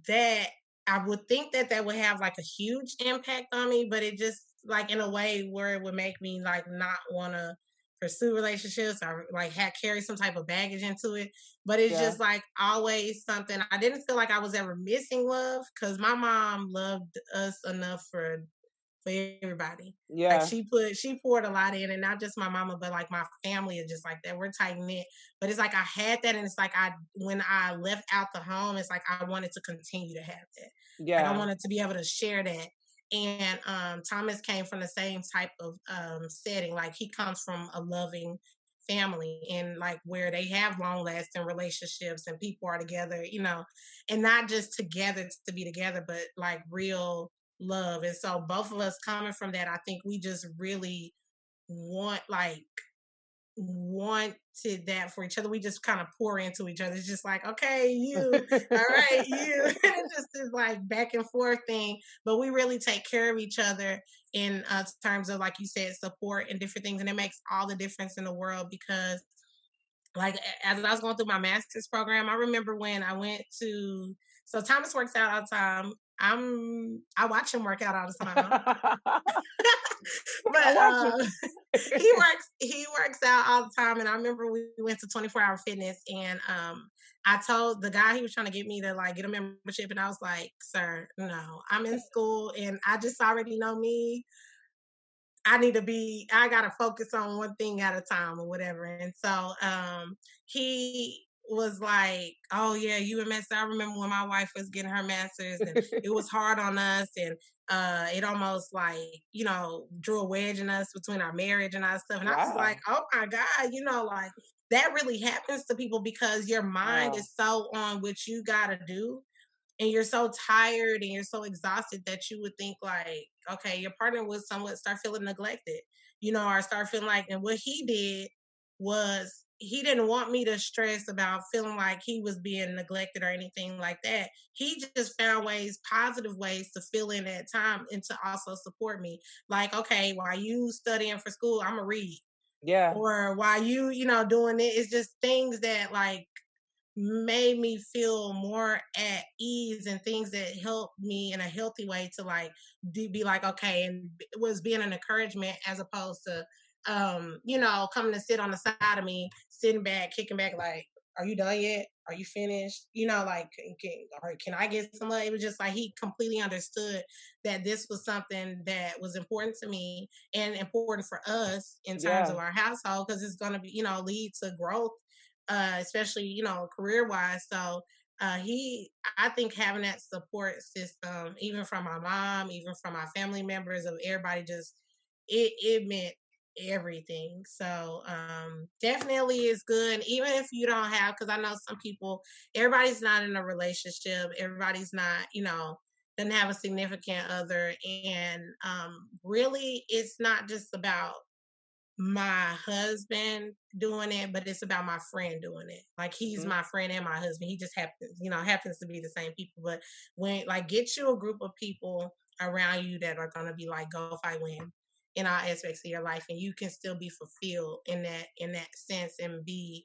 that I would think that that would have like a huge impact on me, but it just like in a way where it would make me like not want to pursue relationships or like carry some type of baggage into it. But it's yeah, just like always something I didn't feel like I was ever missing love because my mom loved us enough for everybody. Like yeah, she poured a lot in, and not just my mama, but like my family is just like that. We're tight knit. But it's like I had that, and it's like when I left out the home, it's like I wanted to continue to have that. Like I yeah, wanted to be able to share that. And Thomas came from the same type of setting. Like he comes from a loving family and like where they have long lasting relationships and people are together, and not just together to be together, but like real love. And so both of us coming from that, I think we just really want like wanted that for each other. We just kind of pour into each other. It's just like, okay, you, all right, you. And it just is like back and forth thing. But we really take care of each other in terms of, like you said, support and different things. And it makes all the difference in the world because like as I was going through my master's program, I remember when I went to so Thomas works out all the time. I watch him work out all the time. I But watch him. he works out all the time. And I remember we went to 24-hour fitness and I told the guy he was trying to get me to like get a membership and I was like, sir, no, I'm in school and I just already know me. I gotta focus on one thing at a time or whatever. And so he was like, oh yeah, you and master. I remember when my wife was getting her master's and it was hard on us and it almost like, drew a wedge in us between our marriage and our stuff. And I was like, Wow, oh my God, like that really happens to people because your mind wow, is so on what you gotta do and you're so tired and you're so exhausted that you would think like, okay, your partner would somewhat start feeling neglected, or start feeling like, and what he did was he didn't want me to stress about feeling like he was being neglected or anything like that. He just found positive ways to fill in that time and to also support me. Like, okay, while you studying for school, I'm gonna read. yeah, Or while you, doing it, it's just things that like made me feel more at ease, and things that helped me in a healthy way to like be like, okay, and it was being an encouragement as opposed to coming to sit on the side of me, sitting back, kicking back, like, are you done yet? Are you finished? Like, can I get some love? It was just like he completely understood that this was something that was important to me and important for us in terms Yeah. of our household, because it's going to be, lead to growth, especially, career wise. So I think having that support system, even from my mom, even from my family members, of everybody, just it meant everything. So definitely is good. Even if you don't have, because I know some people, everybody's not in a relationship, everybody's not, doesn't have a significant other. And really it's not just about my husband doing it, but it's about my friend doing it. Like, he's Mhm. my friend and my husband. He just happens to be the same people. But when, like, get you a group of people around you that are gonna be like, go fight, win in all aspects of your life, and you can still be fulfilled in that sense, and be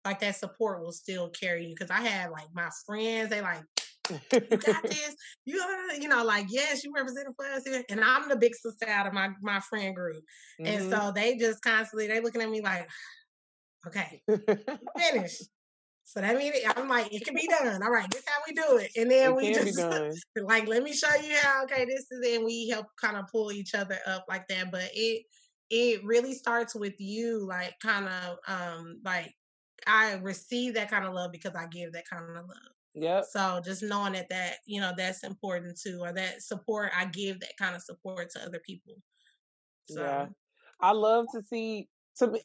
like, that support will still carry you. Because I had like my friends, they like, you got this. Like, yes, you represented for us here. And I'm the big sister out of my friend group. And Mhm. so they just constantly, they looking at me like, okay, finish. So that means I'm like, it can be done. All right, this how we do it. And then It we can be just done. like, let me show you how, okay, this is it. And we help kind of pull each other up like that. But it really starts with you, like, kind of like, I receive that kind of love because I give that kind of love. Yep. So just knowing that that's important too, or that support, I give that kind of support to other people. Yeah. So I love to see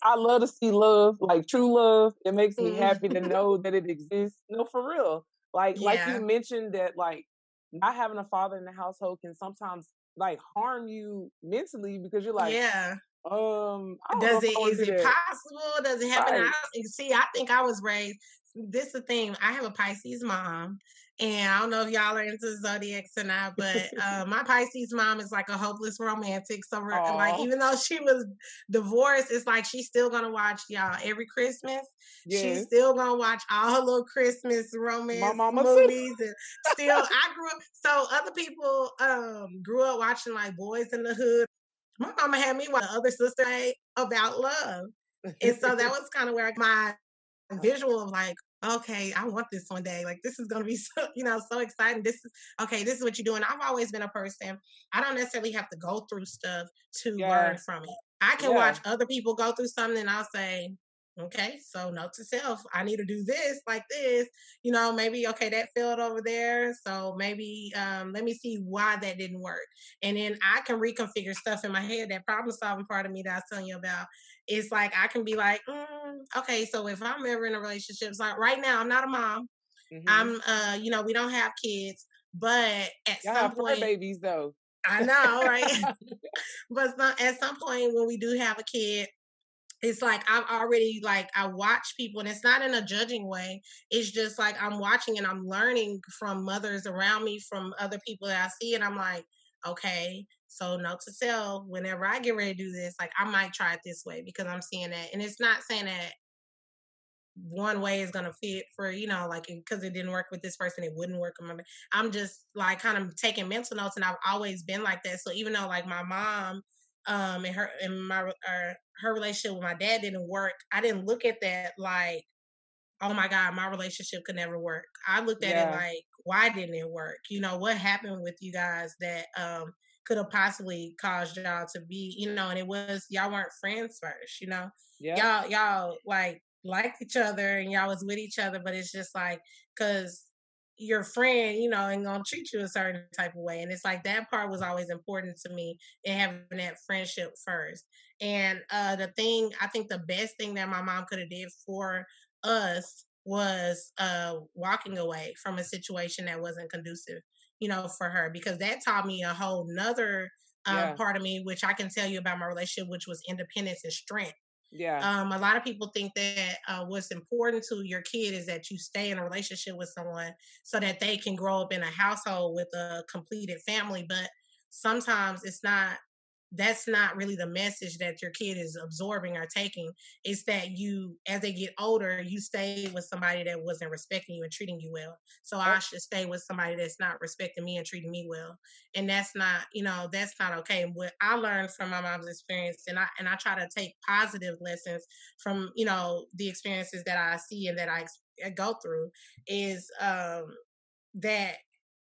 I love to see love, like true love. It makes me mm, happy to know that it exists. No, for real. Like you yeah, mentioned that like not having a father in the household can sometimes like harm you mentally because you're like, yeah. I don't know Does if it I want is to do it that. possible? Does it happen? Right. See, I think I was raised. This is the thing. I have a Pisces mom, and I don't know if y'all are into zodiacs or not, but my Pisces mom is like a hopeless romantic. So, like, Aw. even though she was divorced, it's like she's still gonna watch y'all every Christmas. She's Yes. still gonna watch all her little Christmas My romance mama too. movies, and still, I grew up. So other people grew up watching like Boys in the Hood. My mama had me watch the other sister about love. And so that was kind of where my visual of like, okay, I want this one day. Like, this is gonna be so, so exciting. This is okay, this is what you do. And I've always been a person, I don't necessarily have to go through stuff to Yeah. learn from it. I can Yeah. watch other people go through something and I'll say, okay, so note to self, I need to do this like this. Maybe okay, that failed over there. So maybe let me see why that didn't work. And then I can reconfigure stuff in my head. That problem solving part of me that I was telling you about, it's like I can be like, okay, so if I'm ever in a relationship, it's like right now I'm not a mom. Mhm. I'm we don't have kids, but at Y'all some have fur point, babies though. I know, right? But at some point when we do have a kid, it's like I'm already like I watch people, and it's not in a judging way. It's just like I'm watching and I'm learning from mothers around me, from other people that I see, and I'm like, okay, so note to self, whenever I get ready to do this, like I might try it this way because I'm seeing that. And it's not saying that one way is gonna fit for like, because it didn't work with this person, it wouldn't work with my. I'm just like kind of taking mental notes, and I've always been like that. So even though like my mom, and her relationship with my dad didn't work, I didn't look at that like, oh my God, my relationship could never work. I looked at it Yeah. like, why didn't it work? What happened with you guys that could have possibly caused y'all to be, and it was y'all weren't friends first, Yep. y'all like liked each other and y'all was with each other, but it's just like because your friend, ain't gonna treat you a certain type of way. And it's like that part was always important to me, and having that friendship first. And I think the best thing that my mom could have did for us was walking away from a situation that wasn't conducive, for her, because that taught me a whole nother Yeah. part of me, which I can tell you about my relationship, which was independence and strength. Yeah. A lot of people think that what's important to your kid is that you stay in a relationship with someone so that they can grow up in a household with a completed family. But sometimes it's not that's not really the message that your kid is absorbing or taking. It's that you, as they get older, you stay with somebody that wasn't respecting you and treating you well. So I should stay with somebody that's not respecting me and treating me well. And that's not, that's not okay. And what I learned from my mom's experience, and I try to take positive lessons from, the experiences that I see and that I go through, is that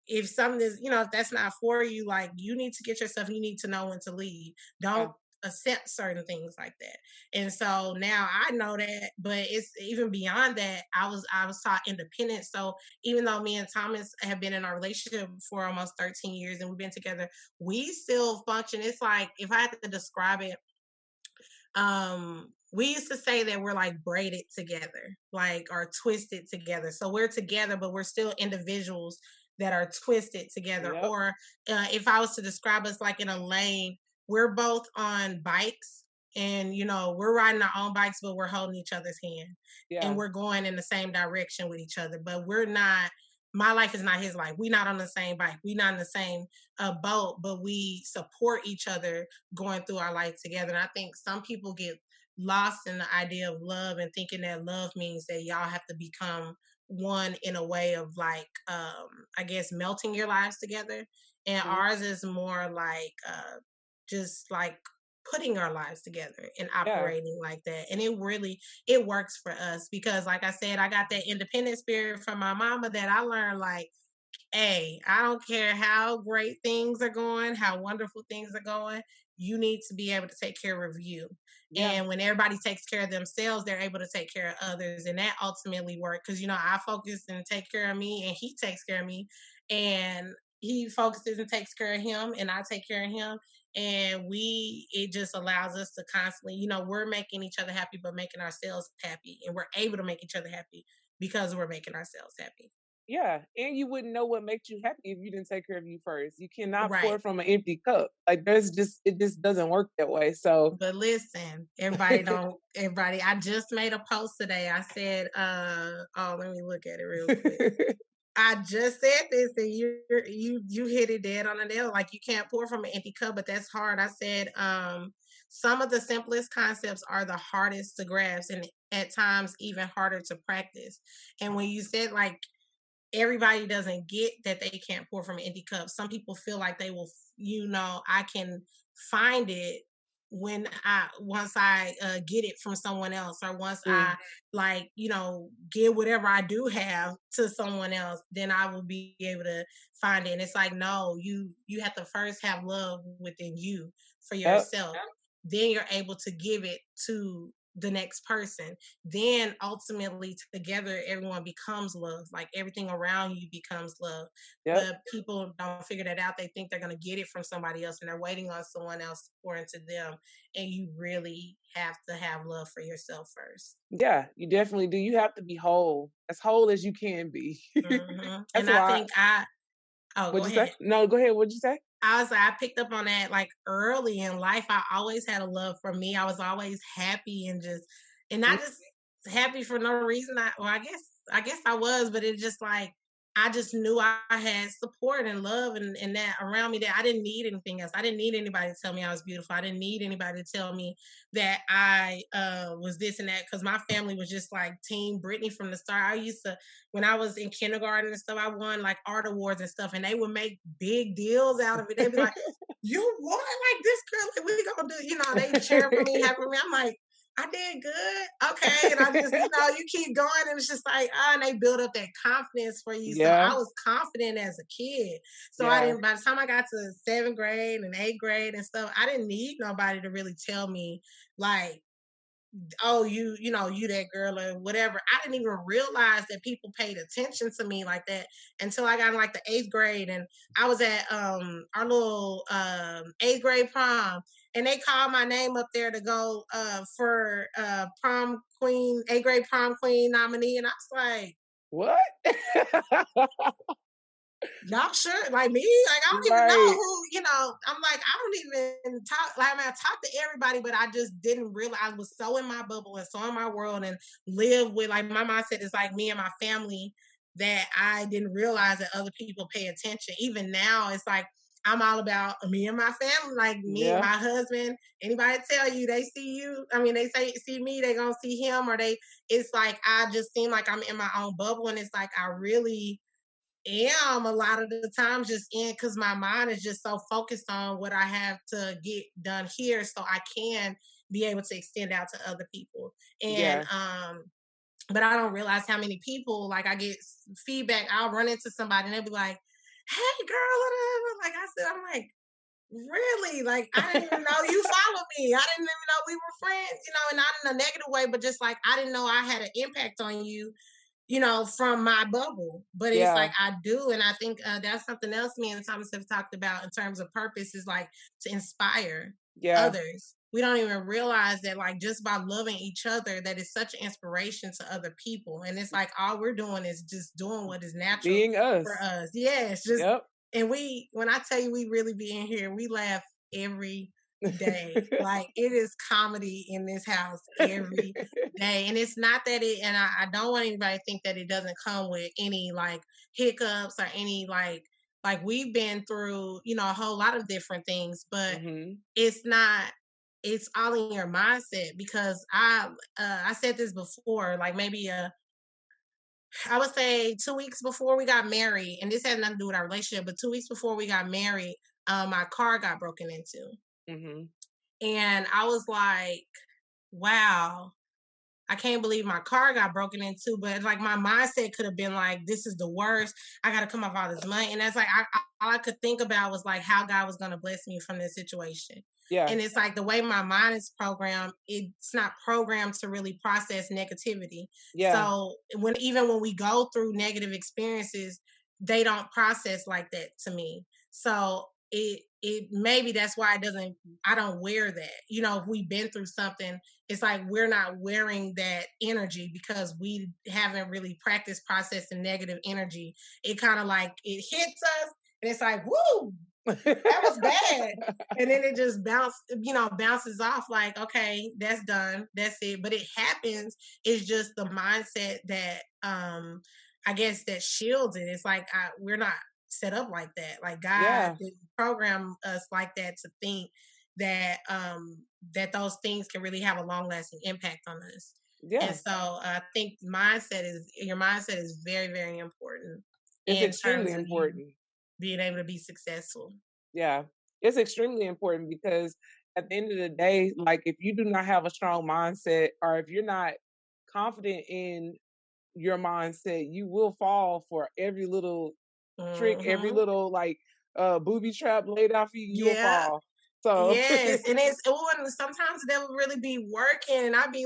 if something is, if that's not for you, like, you need to get yourself, you need to know when to leave. Don't accept certain things like that. And so now I know that, but it's even beyond that. I was taught independence. So even though me and Thomas have been in our relationship for almost 13 years and we've been together, we still function. It's like, if I had to describe it, we used to say that we're like braided together, like, or twisted together. So we're together, but we're still individuals that are twisted together. Yep. Or if I was to describe us like in a lane, we're both on bikes, and we're riding our own bikes, but we're holding each other's hand, and we're going in the same direction with each other. But we're not. My life is not his life. We're not on the same bike. We're not in the same boat, but we support each other going through our life together. And I think some people get lost in the idea of love and thinking that love means that y'all have to become one in a way of like, I guess, melting your lives together. And ours is more like just like putting our lives together and operating like that. And it works for us because, like I said, I got that independent spirit from my mama that I learned, like, hey, I don't care how great things are going, how wonderful things are going, you need to be able to take care of you. And when everybody takes care of themselves, they're able to take care of others. And that ultimately worked because, I focus and take care of me, and he takes care of me. And he focuses and takes care of him, and I take care of him. And it just allows us to constantly, we're making each other happy, but making ourselves happy. And we're able to make each other happy because we're making ourselves happy. Yeah, and you wouldn't know what makes you happy if you didn't take care of you first. You cannot pour Right. from an empty cup. Like, it just doesn't work that way. So, but listen, everybody, I just made a post today. I said, let me look at it real quick. I just said this, and you hit it dead on the nail. Like, you can't pour from an empty cup, but that's hard. I said, some of the simplest concepts are the hardest to grasp, and at times even harder to practice. And when you said, like, everybody doesn't get that they can't pour from an empty cup. Some people feel like they will, I can find it once I get it from someone else, or once I give whatever I do have to someone else, then I will be able to find it. And it's like, no, you have to first have love within you for yourself. Then you're able to give it to the next person. Then ultimately together everyone becomes love. Like, everything around you becomes love. But people don't figure that out. They think they're going to get it from somebody else, and they're waiting on someone else to pour into them. And you really have to have love for yourself first. Yeah, you definitely do. You have to be whole as you can be. Mm-hmm. And I think go ahead. No, go ahead. What'd you say? I picked up on that, like, early in life. I always had a love for me. I was always happy and not just happy for no reason. I guess I was, but it just like, I just knew I had support and love and that around me, that I didn't need anything else. I didn't need anybody to tell me I was beautiful. I didn't need anybody to tell me that I was this and that, because my family was just like Team Brittney from the start. I used to, when I was in kindergarten and stuff, I won like art awards and stuff, and they would make big deals out of it. They'd be like, you won, like, this girl, like, we gonna do, they cheer for me, happy for me. I'm like, I did good. Okay. And I just, you keep going, and it's just like, and they build up that confidence for you. Yeah. So I was confident as a kid. So I didn't, by the time I got to 7th grade and 8th grade and stuff, I didn't need nobody to really tell me, like, oh, you that girl or whatever. I didn't even realize that people paid attention to me like that until I got in like the 8th grade, and I was at our little 8th grade prom, and they called my name up there to go for prom queen, 8th grade prom queen nominee, and I was like, what? Y'all sure? Like me? Like, I don't even know who, I'm like, I don't even talk. Like, I mean, I talk to everybody, but I just didn't realize. I was so in my bubble and so in my world and live with, like, my mindset is like me and my family, that I didn't realize that other people pay attention. Even now, it's like, I'm all about me and my family, like me and Yeah. my husband. Anybody tell you they see you, I mean, they say see me, they gonna see him, or it's like I just seem like I'm in my own bubble, and it's like I really am a lot of the times just in because my mind is just so focused on what I have to get done here, so I can be able to extend out to other people. And Yeah. but I don't realize how many people, like, I get feedback. I'll run into somebody and they'll be like, "Hey, girl," like I said, I'm like, really? Like, I didn't even know you followed me. I didn't even know we were friends, and not in a negative way, but just like I didn't know I had an impact on you, from my bubble. But it's Yeah. like I do. And I think that's something else me and Thomas have talked about in terms of purpose is like to inspire Yeah. others. We don't even realize that, like, just by loving each other, that is such an inspiration to other people. And it's like all we're doing is just doing what is natural Being for us. us. Yeah, it's just, Yep. and when I tell you we really be in here, we laugh every day. Like, it is comedy in this house every day. And it's not that I don't want anybody to think that it doesn't come with any like hiccups or any like we've been through, a whole lot of different things, but Hmm. it's not, it's all in your mindset. Because I said this before, like maybe I would say 2 weeks before we got married, and this had nothing to do with our relationship, but 2 weeks before we got married, my car got broken into. Hmm. And I was like, wow, I can't believe my car got broken into. But like my mindset could have been like, this is the worst. I got to come up all this money. And that's like, all I could think about was like how God was going to bless me from this situation. Yeah. And it's like the way my mind is programmed, it's not programmed to really process negativity. Yeah. So even when we go through negative experiences, they don't process like that to me. So it maybe that's why I don't wear that. If we've been through something, it's like we're not wearing that energy because we haven't really practiced processing negative energy. It kind of like it hits us and it's like, woo, that was bad. And then it just bounces off like, okay, that's done. That's it. But it happens. It's just the mindset that I guess that shields it. It's like we're not set up like that. Like God Yeah. didn't program us like that to think that that those things can really have a long lasting impact on us. Yeah. And so I think your mindset is very, very important It's in extremely terms of you important. being able to be successful. Yeah. It's extremely important because at the end of the day, like if you do not have a strong mindset or if you're not confident in your mindset, you will fall for every little trick, every Hmm. little like booby trap laid out for you, you'll Yeah. fall. So Yes. And and sometimes they will really be working, and I'd be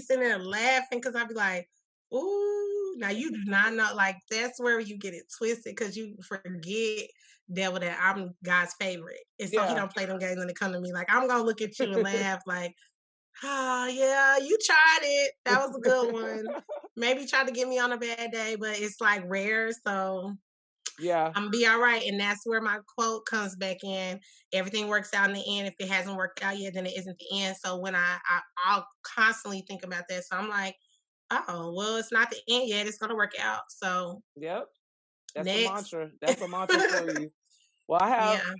sitting there laughing because I'd be like, ooh, now you do not know. Like, that's where you get it twisted because you forget, devil, that I'm God's favorite. And so he yeah. don't play them games when they come to me. Like, I'm gonna look at you and laugh like, oh yeah, you tried it. That was a good one. Maybe tried to get me on a bad day, but it's like rare. So Yeah. I'm gonna be all right. And that's where my quote comes back in. Everything works out in the end. If it hasn't worked out yet, then it isn't the end. So when I'll constantly think about that. So I'm like, oh, well, it's not the end yet. It's gonna work out. So Yep. That's the next. mantra. That's a mantra for you. Well, I Yeah.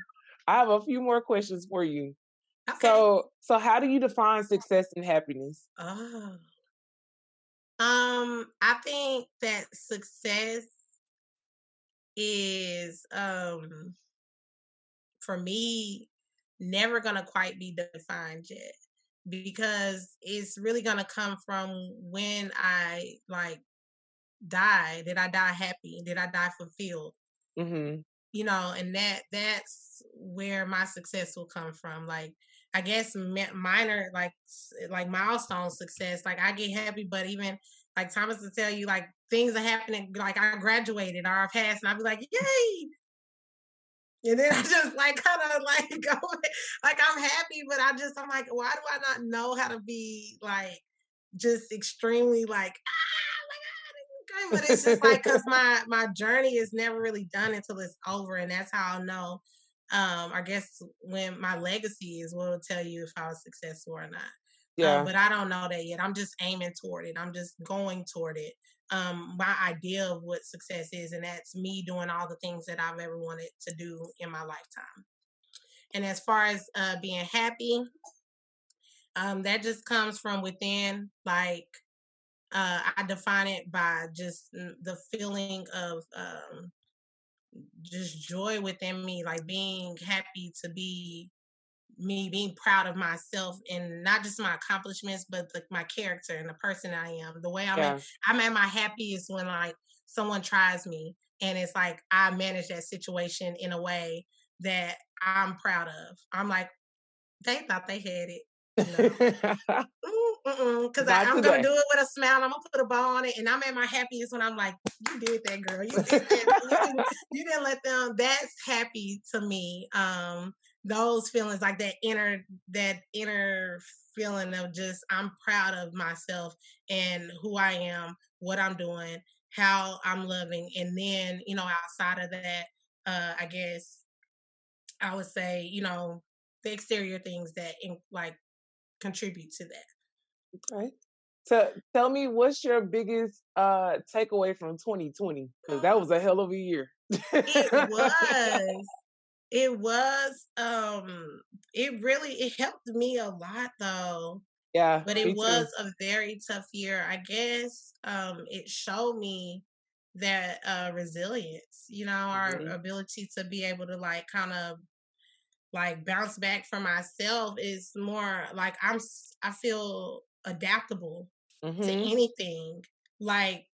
have a few more questions for you. Okay. So how do you define success and happiness? Oh. I think that success is for me never gonna quite be defined yet, because it's really gonna come from when I like die. Did I die happy? Did I die fulfilled? Mhm. And that's where my success will come from. Like, I guess minor like milestone success. Like, I get happy, but even like Thomas will tell you, like, things are happening. Like, I graduated or I passed, and I'll be like, yay! And then I just like kind of like go like I'm happy, but I'm like, why do I not know how to be like just extremely like, oh my God, okay? But it's just like because my journey is never really done until it's over, and that's how I'll know. I guess when my legacy is what will tell you if I was successful or not. Yeah. But I don't know that yet. I'm just aiming toward it. I'm just going toward it. My idea of what success is, and that's me doing all the things that I've ever wanted to do in my lifetime. And as far as being happy, that just comes from within. Like I define it by just the feeling of just joy within me, like being happy to be me, being proud of myself, and not just my accomplishments, but like my character and the person I am. The way Yeah. I'm at my happiest when like someone tries me, and it's like I manage that situation in a way that I'm proud of. I'm like, they thought they had it. No. Because I'm gonna do it with a smile. I'm gonna put a bow on it, and I'm at my happiest when I'm like, "You did that, girl. You did that. You didn't let them." That's happy to me. Those feelings, like that inner feeling of just I'm proud of myself and who I am, what I'm doing, how I'm loving, and then outside of that, I guess I would say the exterior things that like contribute to that. Okay. So tell me, what's your biggest takeaway from 2020? Because that was a hell of a year. It was. It was. It helped me a lot though. Yeah, But it me was too. a very tough year. I guess it showed me that resilience, our Mhm. ability to be able to like kind of like bounce back for myself is more like I feel adaptable to Mhm. anything. Like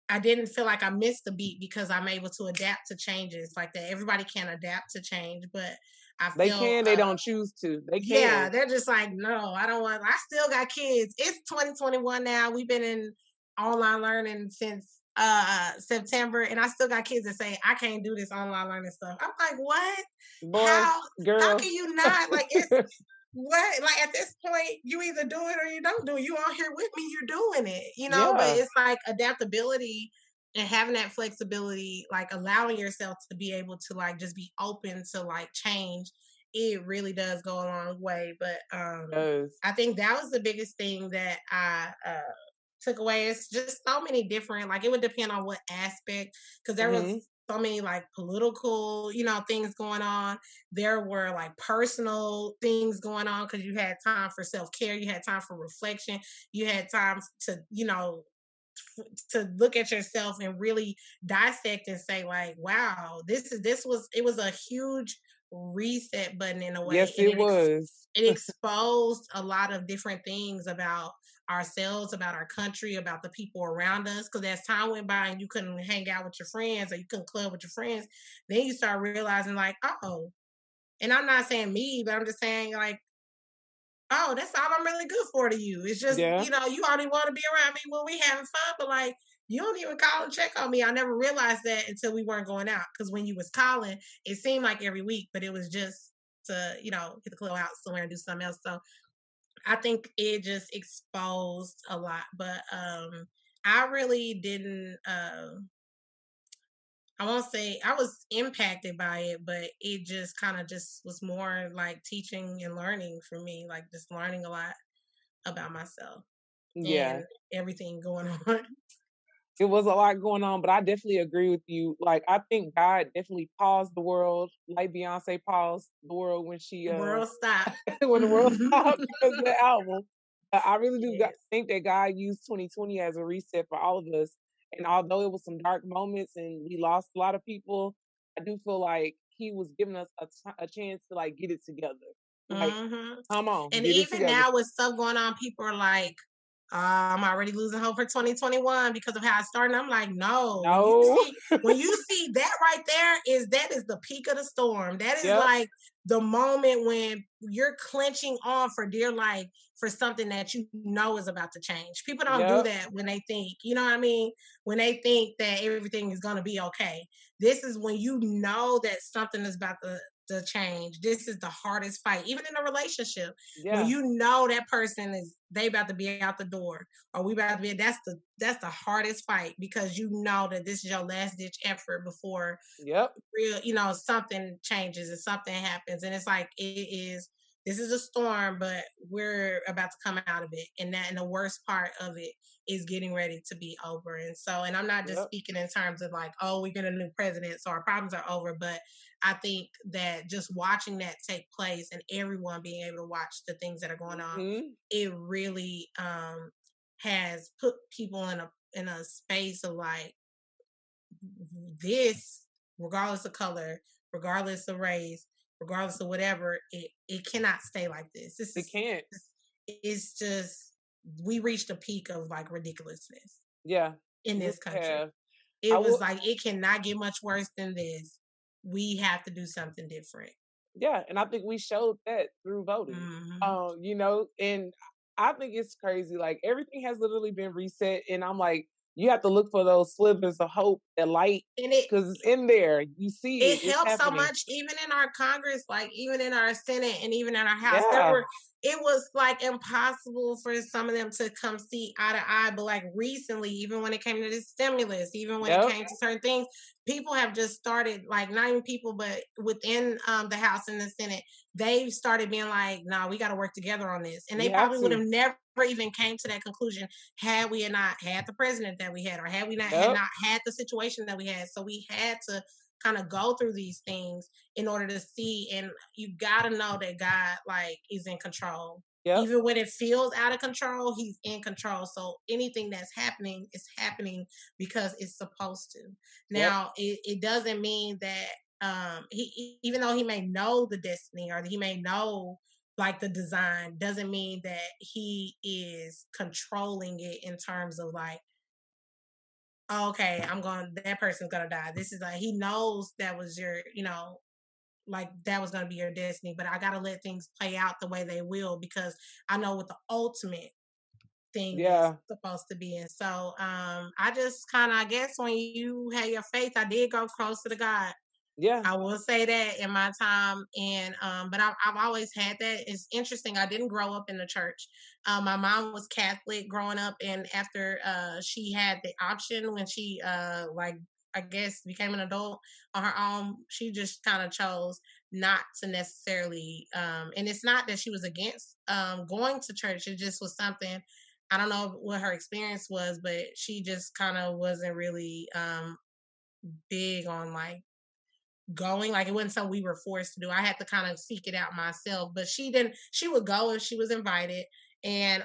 I didn't feel like I missed a beat because I'm able to adapt to changes like that. Everybody can't adapt to change, but I They feel can, they don't choose to. They yeah, can. they're just like, no, I don't want I still got kids. It's 2021 now. We've been in online learning since September, and I still got kids that say I can't do this online learning stuff. I'm like, what? Boy, How girl. can you not? Like it's what like at this point you either do it or you don't do it. You on here with me, you're doing it, but Yeah. it's like adaptability and having that flexibility, like allowing yourself to be able to like just be open to like change. It really does go a long way. But Does. I think that was the biggest thing that I took away. It's just so many different, like it would depend on what aspect, because there was Mhm. so many like political, things going on. There were like personal things going on because you had time for self-care, you had time for reflection, you had time to, to look at yourself and really dissect and say like, wow, it was a huge reset button in a way, Yes, and it was. it exposed a lot of different things about ourselves, about our country, about the people around us. Because as time went by and you couldn't hang out with your friends or you couldn't club with your friends, then you start realizing like, oh, and I'm not saying me, but I'm just saying like, oh, that's all I'm really good for to you. It's just, Yeah. you only want to be around me when we having fun, but like you don't even call and check on me. I never realized that until we weren't going out. Because when you was calling, it seemed like every week, but it was just to, get the club out somewhere and do something else. So I think it just exposed a lot. But I really didn't I won't say I was impacted by it, but it just kind of just was more like teaching and learning for me, like just learning a lot about myself Yeah. and everything going on. It was a lot going on, but I definitely agree with you. Like, I think God definitely paused the world, like Beyonce paused the world when she World stop. when the world stopped because of the album. I really do Yes. think that God used 2020 as a reset for all of us. And although it was some dark moments and we lost a lot of people, I do feel like He was giving us a chance to like get it together. Like, hmm come on, And get it even together. now with stuff going on, people are like, I'm already losing hope for 2021 because of how it started. I'm like, no, No. when you see that right there, that is the peak of the storm. That is Yep. like the moment when you're clenching on for dear life for something that you know is about to change. People don't do Yep. that when they think, you know what I mean? When they think that everything is gonna be okay. This is when you know that something is about to change. This is the hardest fight, even in a relationship. When Yeah. you know that person they about to be out the door, or we about to be, that's the hardest fight, because you know that this is your last ditch effort before Yep. real, something changes and something happens. And it's like it is this is a storm, but we're about to come out of it. And the worst part of it is getting ready to be over. And so, and I'm not just speaking in terms of like, oh, we get a new president, so our problems are over. But I think that just watching that take place and everyone being able to watch the things that are going on, it really has put people in a space of like, this, regardless of color, regardless of race, regardless of whatever, it cannot stay like this. It can't. It's just, we reached a peak of like ridiculousness. Yeah. In this country. It was like, it cannot get much worse than this. We have to do something different. Yeah, and I think we showed that through voting. You know, and I think it's crazy. Like, everything has literally been reset, and I'm like, you have to look for those slivers of hope and light, because it's in there. You see it. It helps so much, even in our Congress, like even in our Senate and even in our House. It was like impossible for some of them to come see eye to eye. But like recently, even when it came to the stimulus, even when it came to certain things, people have just started, like, not even people, but within the House and the Senate, they've started being like, nah, we got to work together on this. And they probably would have never even came to that conclusion had we not had the president that we had, or had we not had the situation that we had. So we had to kind of go through these things in order to see, and you got to know that God, like, is in control. Even when it feels out of control, he's in control. So anything that's happening is happening because it's supposed to. Now, it doesn't mean that he, even though he may know the destiny, or he may know like the design, doesn't mean that he is controlling it in terms of like, okay, that person's gonna die. This is like, he knows that was your, you know, like that was gonna be your destiny, but I gotta let things play out the way they will, because I know what the ultimate thing is supposed to be. And so I just kind of, I guess when you had your faith, I did go closer to God. I will say that in my time. And but I've always had that. It's interesting, I didn't grow up in the church. My mom was Catholic growing up, and after she had the option when she like, I guess, became an adult on her own, she just kind of chose not to necessarily and it's not that she was against going to church. It just was something, I don't know what her experience was, but she just kind of wasn't really big on like going. Like, it wasn't something we were forced to do. I had to kind of seek it out myself. But she would go if she was invited. And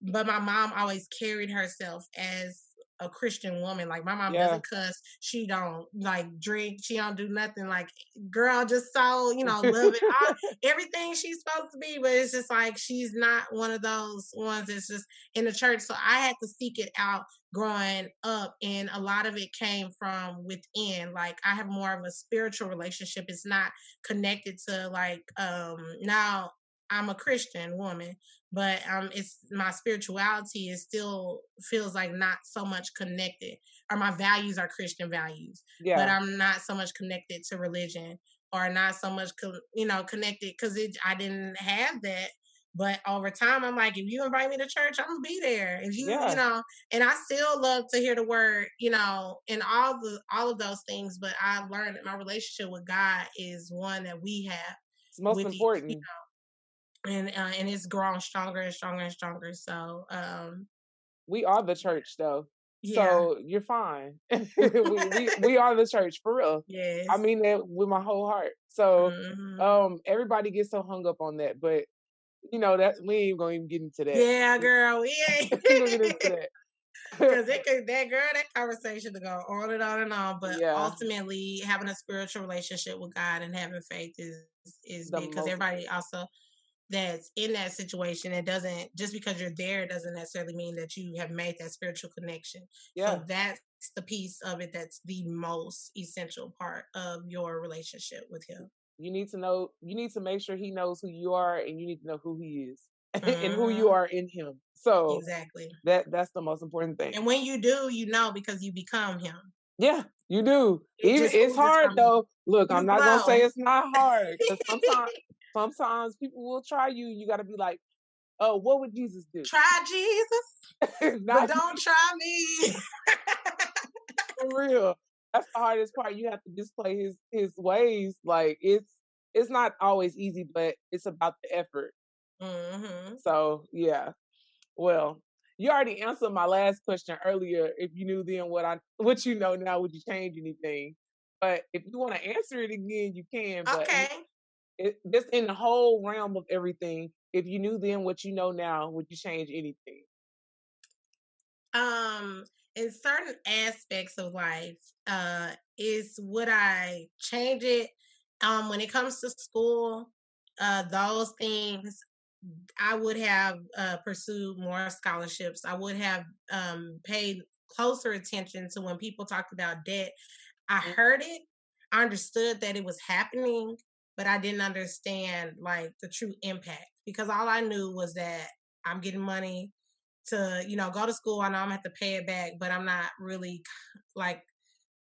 but my mom always carried herself as a Christian woman. Like, my mom doesn't cuss, she don't like drink, she don't do nothing. Like, girl, just so, you know, loving everything she's supposed to be. But it's just like, she's not one of those ones that's just in the church. So I had to seek it out growing up, and a lot of it came from within. Like, I have more of a spiritual relationship. It's not connected to like now I'm a Christian woman, but it's, my spirituality is still feels like not so much connected, or my values are Christian values, but I'm not so much connected to religion, or not so much connected, because I didn't have that. But over time, I'm like, if you invite me to church, I'm gonna be there. If you, you know, and I still love to hear the word, you know, and all of those things. But I've learned that my relationship with God is one that we have. It's most important. You know, and it's grown stronger and stronger and stronger. So we are the church, though. So you're fine. we are the church, for real. Yes. I mean that with my whole heart. So everybody gets so hung up on that, but you know that we ain't gonna even get into that. Yeah, girl, we ain't gonna get into that. Because that conversation to go on and on and on. But ultimately, having a spiritual relationship with God and having faith is big, because everybody also that's in that situation, it doesn't, just because you're there doesn't necessarily mean that you have made that spiritual connection. So that's the piece of it that's the most essential part of your relationship with him. You need to make sure he knows who you are, and you need to know who he is and who you are in him. So exactly, that's the most important thing. And when you do, you know, because you become him. Yeah, you do. It's hard though. Look, I'm not gonna say it's not hard, because sometimes people will try you. You got to be like, oh, what would Jesus do? Try Jesus, but don't try me. For real. That's the hardest part. You have to display his ways. Like, it's it's not always easy, but it's about the effort. Mm-hmm. So yeah. Well, you already answered my last question earlier. If you knew then what you know now, would you change anything? But if you want to answer it again, you can. But Okay. just in the whole realm of everything, if you knew then what you know now, would you change anything? In certain aspects of life, would I change it? When it comes to school, those things I would have pursued more scholarships. I would have paid closer attention to when people talked about debt. I heard it. I understood that it was happening, but I didn't understand like the true impact because all I knew was that I'm getting money to, go to school. I know I'm gonna have to pay it back, but I'm not really like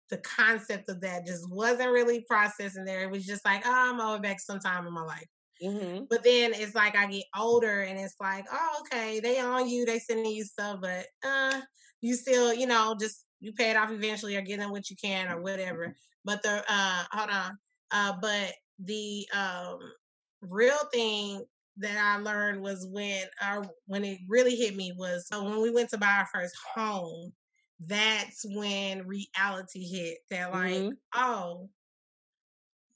the concept of that just wasn't really processing there. It was just like, oh, I'm owe it back sometime in my life. Mm-hmm. But then it's like I get older and it's like, oh, okay, they on you, they sending you stuff, but you still, just you pay it off eventually or get them what you can or whatever. But hold on. But the real thing that I learned was when it really hit me was when we went to buy our first home, that's when reality hit that like, Mm-hmm. oh,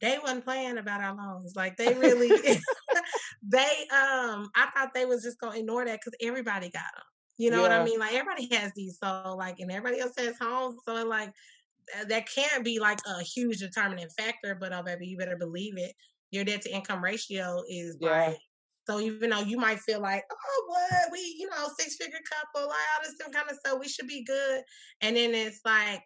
they wasn't playing about our loans. Like they really I thought they was just gonna ignore that because everybody got them. You know what I Yeah. mean? Like everybody has these, so like, and everybody else has homes, so like that can't be like a huge determining factor. But oh, baby, you better believe it. Your debt to income ratio is Yeah. like, so even though you might feel like, oh, what we, 6-figure couple, like all this kind of stuff, we should be good, and then it's like,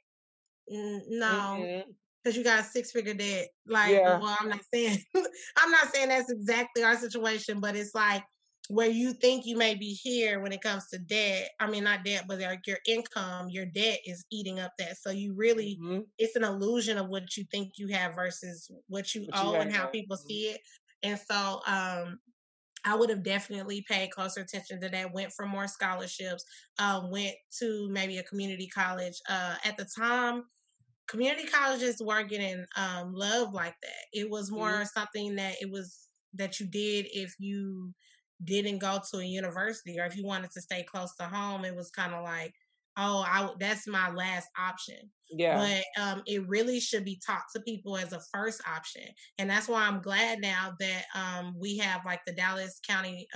no, Mm-hmm. because you got a 6-figure debt. Like, Yeah. well, I'm not saying I'm not saying that's exactly our situation, but it's like where you think you may be here when it comes to debt. I mean, not debt, but like your income, your debt is eating up that. So you really, Mm-hmm. it's an illusion of what you think you have versus what you What you owe have. and how people see it. And so I would have definitely paid closer attention to that, went for more scholarships, went to maybe a community college. At the time, community colleges weren't getting love like that. It was Mm-hmm. more something that you did if you didn't go to a university or if you wanted to stay close to home. It was kind of like, oh, that's my last option. Yeah. But it really should be taught to people as a first option, and that's why I'm glad now that we have like the Dallas County.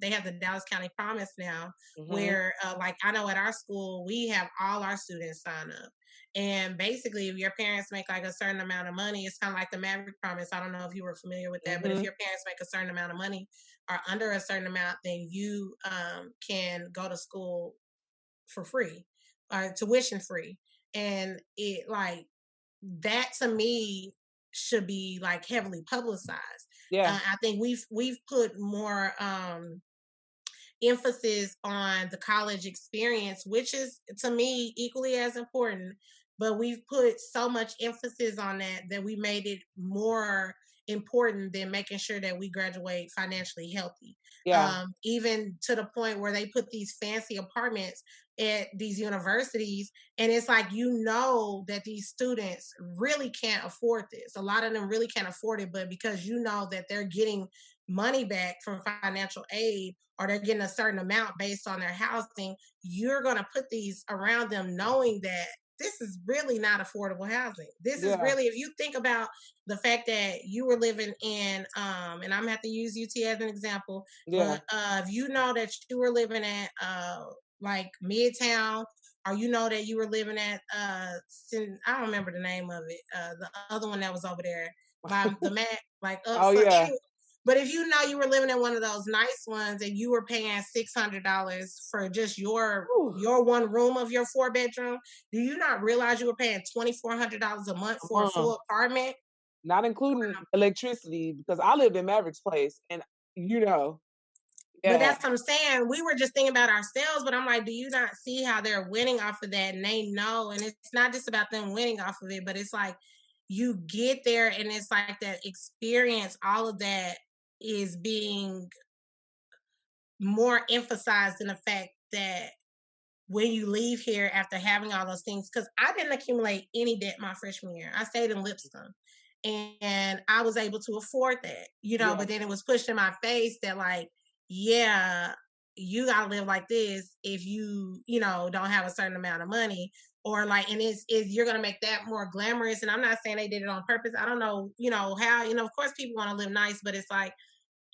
They have the Dallas County Promise now, Mm-hmm. where like I know at our school we have all our students sign up. And basically, if your parents make like a certain amount of money, it's kind of like the Maverick Promise. I don't know if you were familiar with that, but if Mm-hmm. your parents make a certain amount of money or under a certain amount, then you can go to school for free or tuition free. And it like that to me should be like heavily publicized. Yeah. I think we've put more emphasis on the college experience, which is to me equally as important. But we've put so much emphasis on that we made it more important than making sure that we graduate financially healthy. Yeah. Even to the point where they put these fancy apartments at these universities, and it's like that these students really can't afford this. A lot of them really can't afford it, but because that they're getting money back from financial aid or they're getting a certain amount based on their housing, you're going to put these around them knowing that this is really not affordable housing. This is really, if you think about the fact that you were living in, and I'm going to have to use UT as an example, but if you know that you were living at like Midtown, or that you were living at, I don't remember the name of it, the other one that was over there by the Mac, like up. Oh, so yeah. anyway, but if you were living in one of those nice ones and you were paying $600 for just your one room of your 4-bedroom, do you not realize you were paying $2,400 a month for a full apartment? Not including electricity, because I lived in Maverick's place, and But that's what I'm saying. We were just thinking about ourselves, but I'm like, do you not see how they're winning off of that? And they know, and it's not just about them winning off of it, but it's like you get there and it's like that experience, all of that is being more emphasized in the fact that when you leave here after having all those things, because I didn't accumulate any debt my freshman year. I stayed in Lipscomb. and I was able to afford that, Yeah. but then it was pushed in my face that like, yeah, you gotta live like this if don't have a certain amount of money, or like, and you're gonna make that more glamorous. And I'm not saying they did it on purpose. I don't know, how, of course people want to live nice, but it's like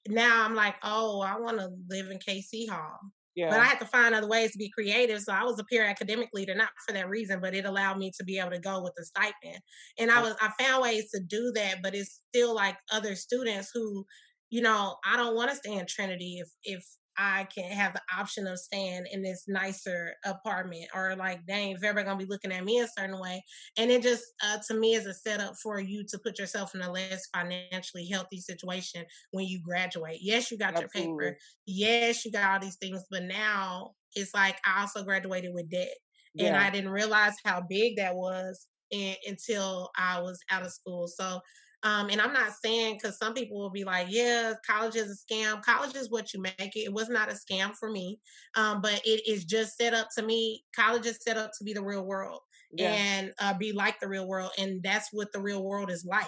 now I'm like, oh, I want to live in KC Hall. But I Yeah. had to find other ways to be creative. So I was a peer academic leader, not for that reason, but it allowed me to be able to go with the stipend. And I found ways to do that, but it's still like other students who, I don't want to stay in Trinity if I can have the option of staying in this nicer apartment, or like, dang, if everybody gonna be looking at me a certain way. And it just to me is a setup for you to put yourself in a less financially healthy situation when you graduate. Yes, you got your Absolutely. paper. Yes, you got all these things, but now it's like I also graduated with debt. And Yeah. I didn't realize how big that was until I was out of school. So, and I'm not saying, because some people will be like, yeah, college is a scam. College is what you make it. It was not a scam for me. But it is just set up to me. College is set up to be the real world Yeah. and be like the real world. And that's what the real world is like.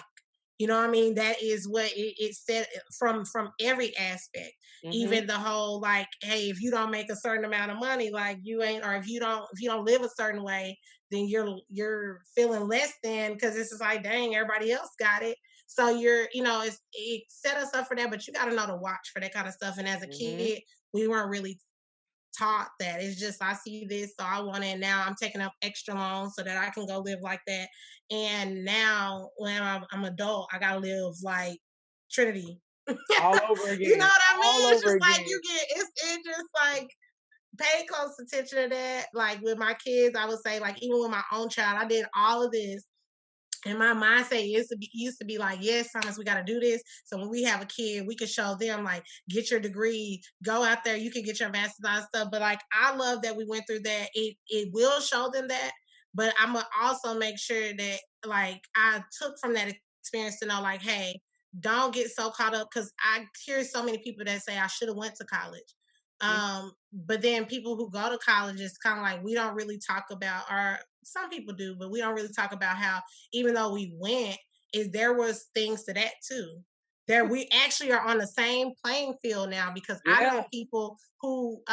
You know what I mean? That is what it said from every aspect. Mm-hmm. Even the whole like, hey, if you don't make a certain amount of money, like you ain't, or if you don't live a certain way, then you're feeling less than, because it's just like, dang, everybody else got it. So it set us up for that, but you got to know to watch for that kind of stuff. And as a Mm-hmm. kid, we weren't really taught that. It's just, I see this, so I want it. Now I'm taking up extra loans so that I can go live like that. And now when I'm adult, I gotta live like Trinity. All over You know again. what I All mean? It's over just like again. it just like pay close attention to that. Like with my kids, I would say, like, even with my own child, I did all of this. And my mindset used to be like, yes, Thomas, we got to do this. So when we have a kid, we can show them like, get your degree, go out there, you can get your master's and stuff. But like, I love that we went through that. It will show them that, but I'm gonna also make sure that like I took from that experience to know like, hey, don't get so caught up, because I hear so many people that say I should have went to college. Mhm. But then people who go to college, it's kind of like we don't really talk about, or some people do, but we don't really talk about how, even though we went, there was things to that too. There, we actually are on the same playing field now, because I know Yeah. people who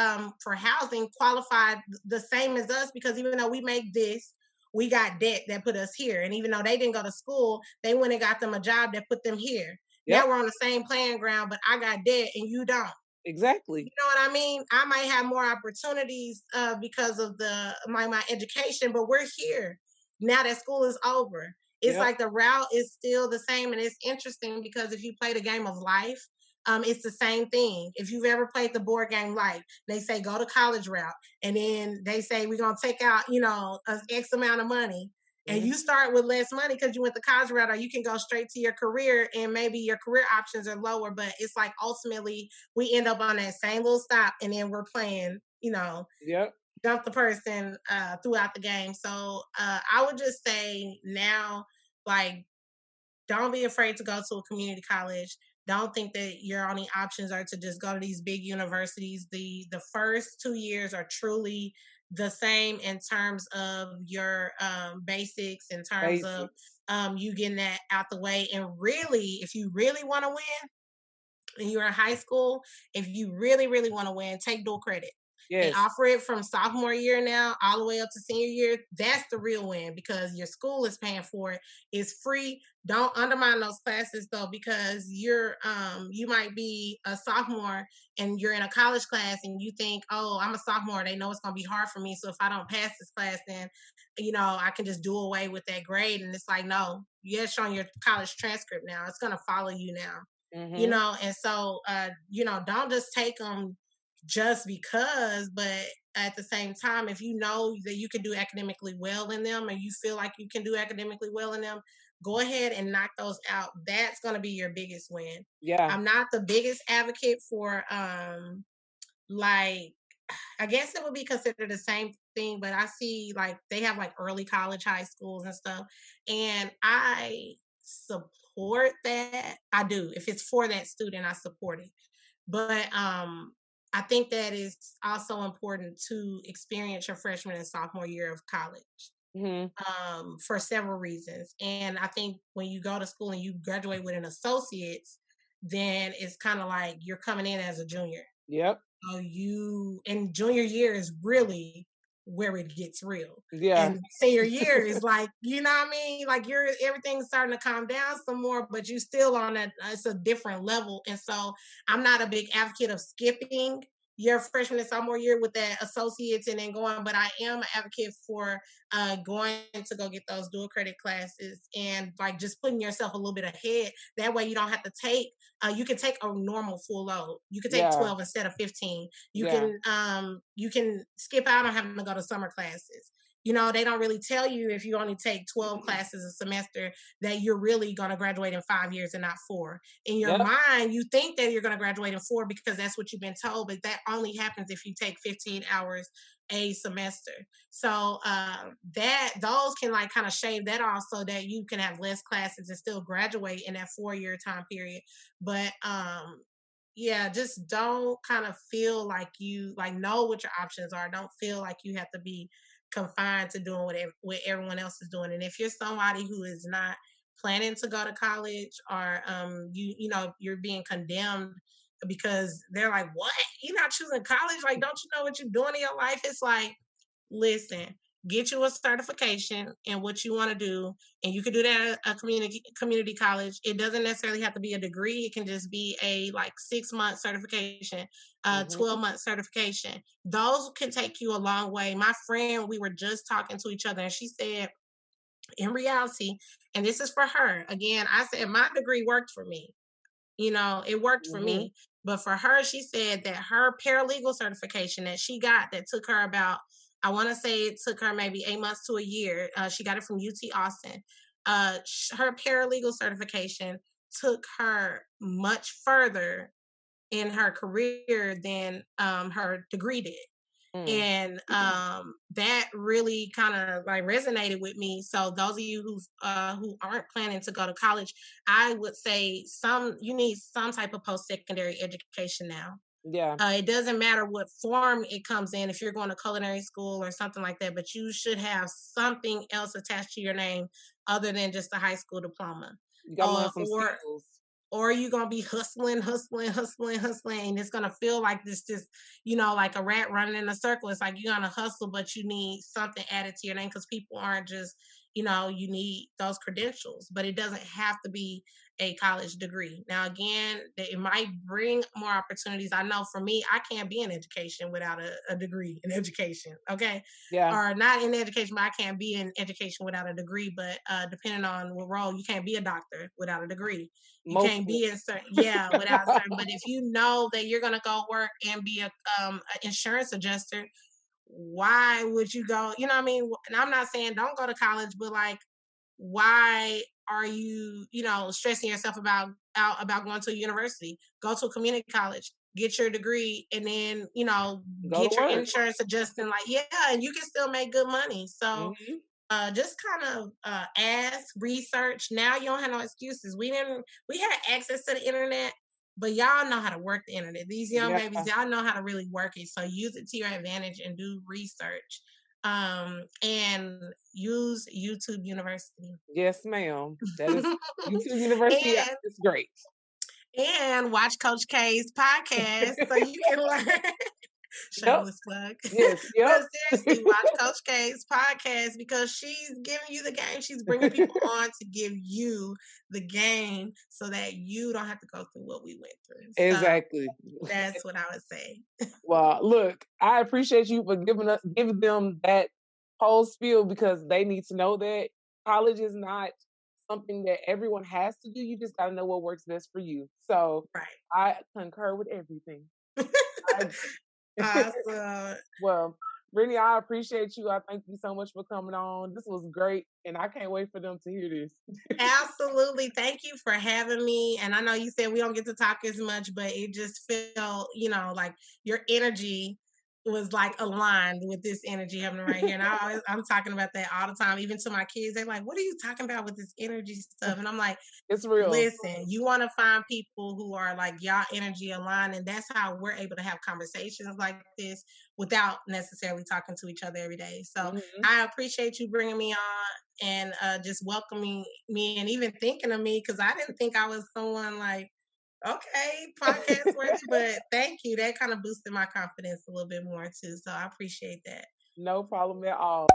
for housing qualified the same as us, because even though we make this, we got debt that put us here. And even though they didn't go to school, they went and got them a job that put them here. Now Yep. we're on the same playing ground, but I got debt and you don't. Exactly. You know what I mean? I might have more opportunities because of my education, but we're here now that school is over. It's Yep. like the route is still the same, and it's interesting because if you play the game of life, it's the same thing. If you've ever played the board game Life, they say go to college route, and then they say we're gonna take out an X amount of money, and Mhm. you start with less money because you went the college route, or you can go straight to your career, and maybe your career options are lower, but it's like ultimately we end up on that same little stop, and then we're playing, Yep. dump the person throughout the game. So I would just say now, like, don't be afraid to go to a community college. Don't think that your only options are to just go to these big universities. The first 2 years are truly the same in terms of your basics, in terms of Basics. you getting that out the way. And really, if you really want to win, and you're in high school, if you really, really want to win, take dual credit. They Yes. offer it from sophomore year now all the way up to senior year. That's the real win, because your school is paying for it. It's free. Don't undermine those classes though, because you might be a sophomore and you're in a college class and you think, oh, I'm a sophomore. They know it's gonna be hard for me. So if I don't pass this class, then I can just do away with that grade. And it's like, no, you're showing your college transcript now. It's gonna follow you now. Mhm. And so don't just take them just because, but at the same time, if you know that you can do academically well in them, and you feel like you can do academically well in them, go ahead and knock those out. That's going to be your biggest win. Yeah. I'm not the biggest advocate for like, I guess it would be considered the same thing, but I see like they have like early college, high schools and stuff, and I support that. I do. If it's for that student, I support it. But I think that is also important to experience your freshman and sophomore year of college. for several reasons. And I think when you go to school and you graduate with an associate's, then it's kind of like you're coming in as a junior. Yep. So and junior year is really where it gets real. Yeah. And senior year is like, you know what I mean? Like everything's starting to calm down some more, but you still on it's a different level. And so I'm not a big advocate of skipping your freshman and sophomore year with that associates and then going, but I am an advocate for going to go get those dual credit classes and like just putting yourself a little bit ahead. That way you don't have to take, you can take a normal full load. You can take 12 instead of 15. You can skip out on having to go to summer classes. You know, they don't really tell you if you only take 12 classes a semester that you're really going to graduate in 5 years and not 4. In your mind, you think that you're going to graduate in 4 because that's what you've been told, but that only happens if you take 15 hours a semester. So those can like kind of shave that off so that you can have less classes and still graduate in that 4-year time period. But just don't kind of feel like you like know what your options are. Don't feel like you have to be confined to doing what everyone else is doing. And if you're somebody who is not planning to go to college or you're being condemned because they're like, what? You're not choosing college? Like, don't you know what you're doing in your life? It's like, listen, get you a certification and what you want to do. And you can do that at a community college. It doesn't necessarily have to be a degree. It can just be a like 6-month certification, 12-month certification. Those can take you a long way. My friend, we were just talking to each other and she said, in reality, and this is for her, again, I said, my degree worked for me. You know, it worked for me. But for her, she said that her paralegal certification that she got that took her about, I want to say it took her maybe 8 months to a year. She got it from UTArlington. Her paralegal certification took her much further in her career than her degree did. And that really kind of like resonated with me. So those of you who aren't planning to go to college, I would say you need some type of post-secondary education now. Yeah. It doesn't matter what form it comes in, if you're going to culinary school or something like that, but you should have something else attached to your name other than just a high school diploma. You gotta learn some skills. Or you're going to be hustling. And it's going to feel like this, like a rat running in a circle. It's like you're going to hustle, but you need something added to your name because people aren't just, you need those credentials, but it doesn't have to be a college degree. Now, again, it might bring more opportunities. I know for me, I can't be in education without a degree in education. Okay. Yeah. Or not in education, but I can't be in education without a degree. But depending on what role, you can't be a doctor without a degree. You can't be in certain, without certain. But if you know that you're going to go work and be an insurance adjuster, why would you go? You know what I mean? And I'm not saying don't go to college, but like, why are you, stressing yourself about going to a university? Go to a community college, get your degree, and then, get your insurance adjusting. Like, and you can still make good money. So just kind of ask, research. Now you don't have no excuses. We had access to the internet, but y'all know how to work the internet. These young babies, y'all know how to really work it. So use it to your advantage and do research. And use YouTube University. Yes, ma'am. That is YouTube University. It's great. And watch Coach K's podcast so you can learn. Shameless plug. Yes, But seriously, watch Coach K's podcast because she's giving you the game. She's bringing people on to give you the game so that you don't have to go through what we went through. Exactly. So that's what I would say. Well, look, I appreciate you for giving them that whole spiel because they need to know that college is not something that everyone has to do. You just got to know what works best for you. So I concur with everything. Awesome. Well, Brittney, I appreciate you. I thank you so much for coming on. This was great, and I can't wait for them to hear this. Absolutely. Thank you for having me. And I know you said we don't get to talk as much, but it just felt, like your energy was like aligned with this energy happening right here. And I'm talking about that all the time, even to my kids. They're like, what are you talking about with this energy stuff? And I'm like, It's real. listen, you want to find people who are like y'all energy aligned, and that's how we're able to have conversations like this without necessarily talking to each other every day. So I appreciate you bringing me on and just welcoming me and even thinking of me, because I didn't think I was someone like, okay, podcast worthy, but thank you. That kind of boosted my confidence a little bit more too. So I appreciate that. No problem at all.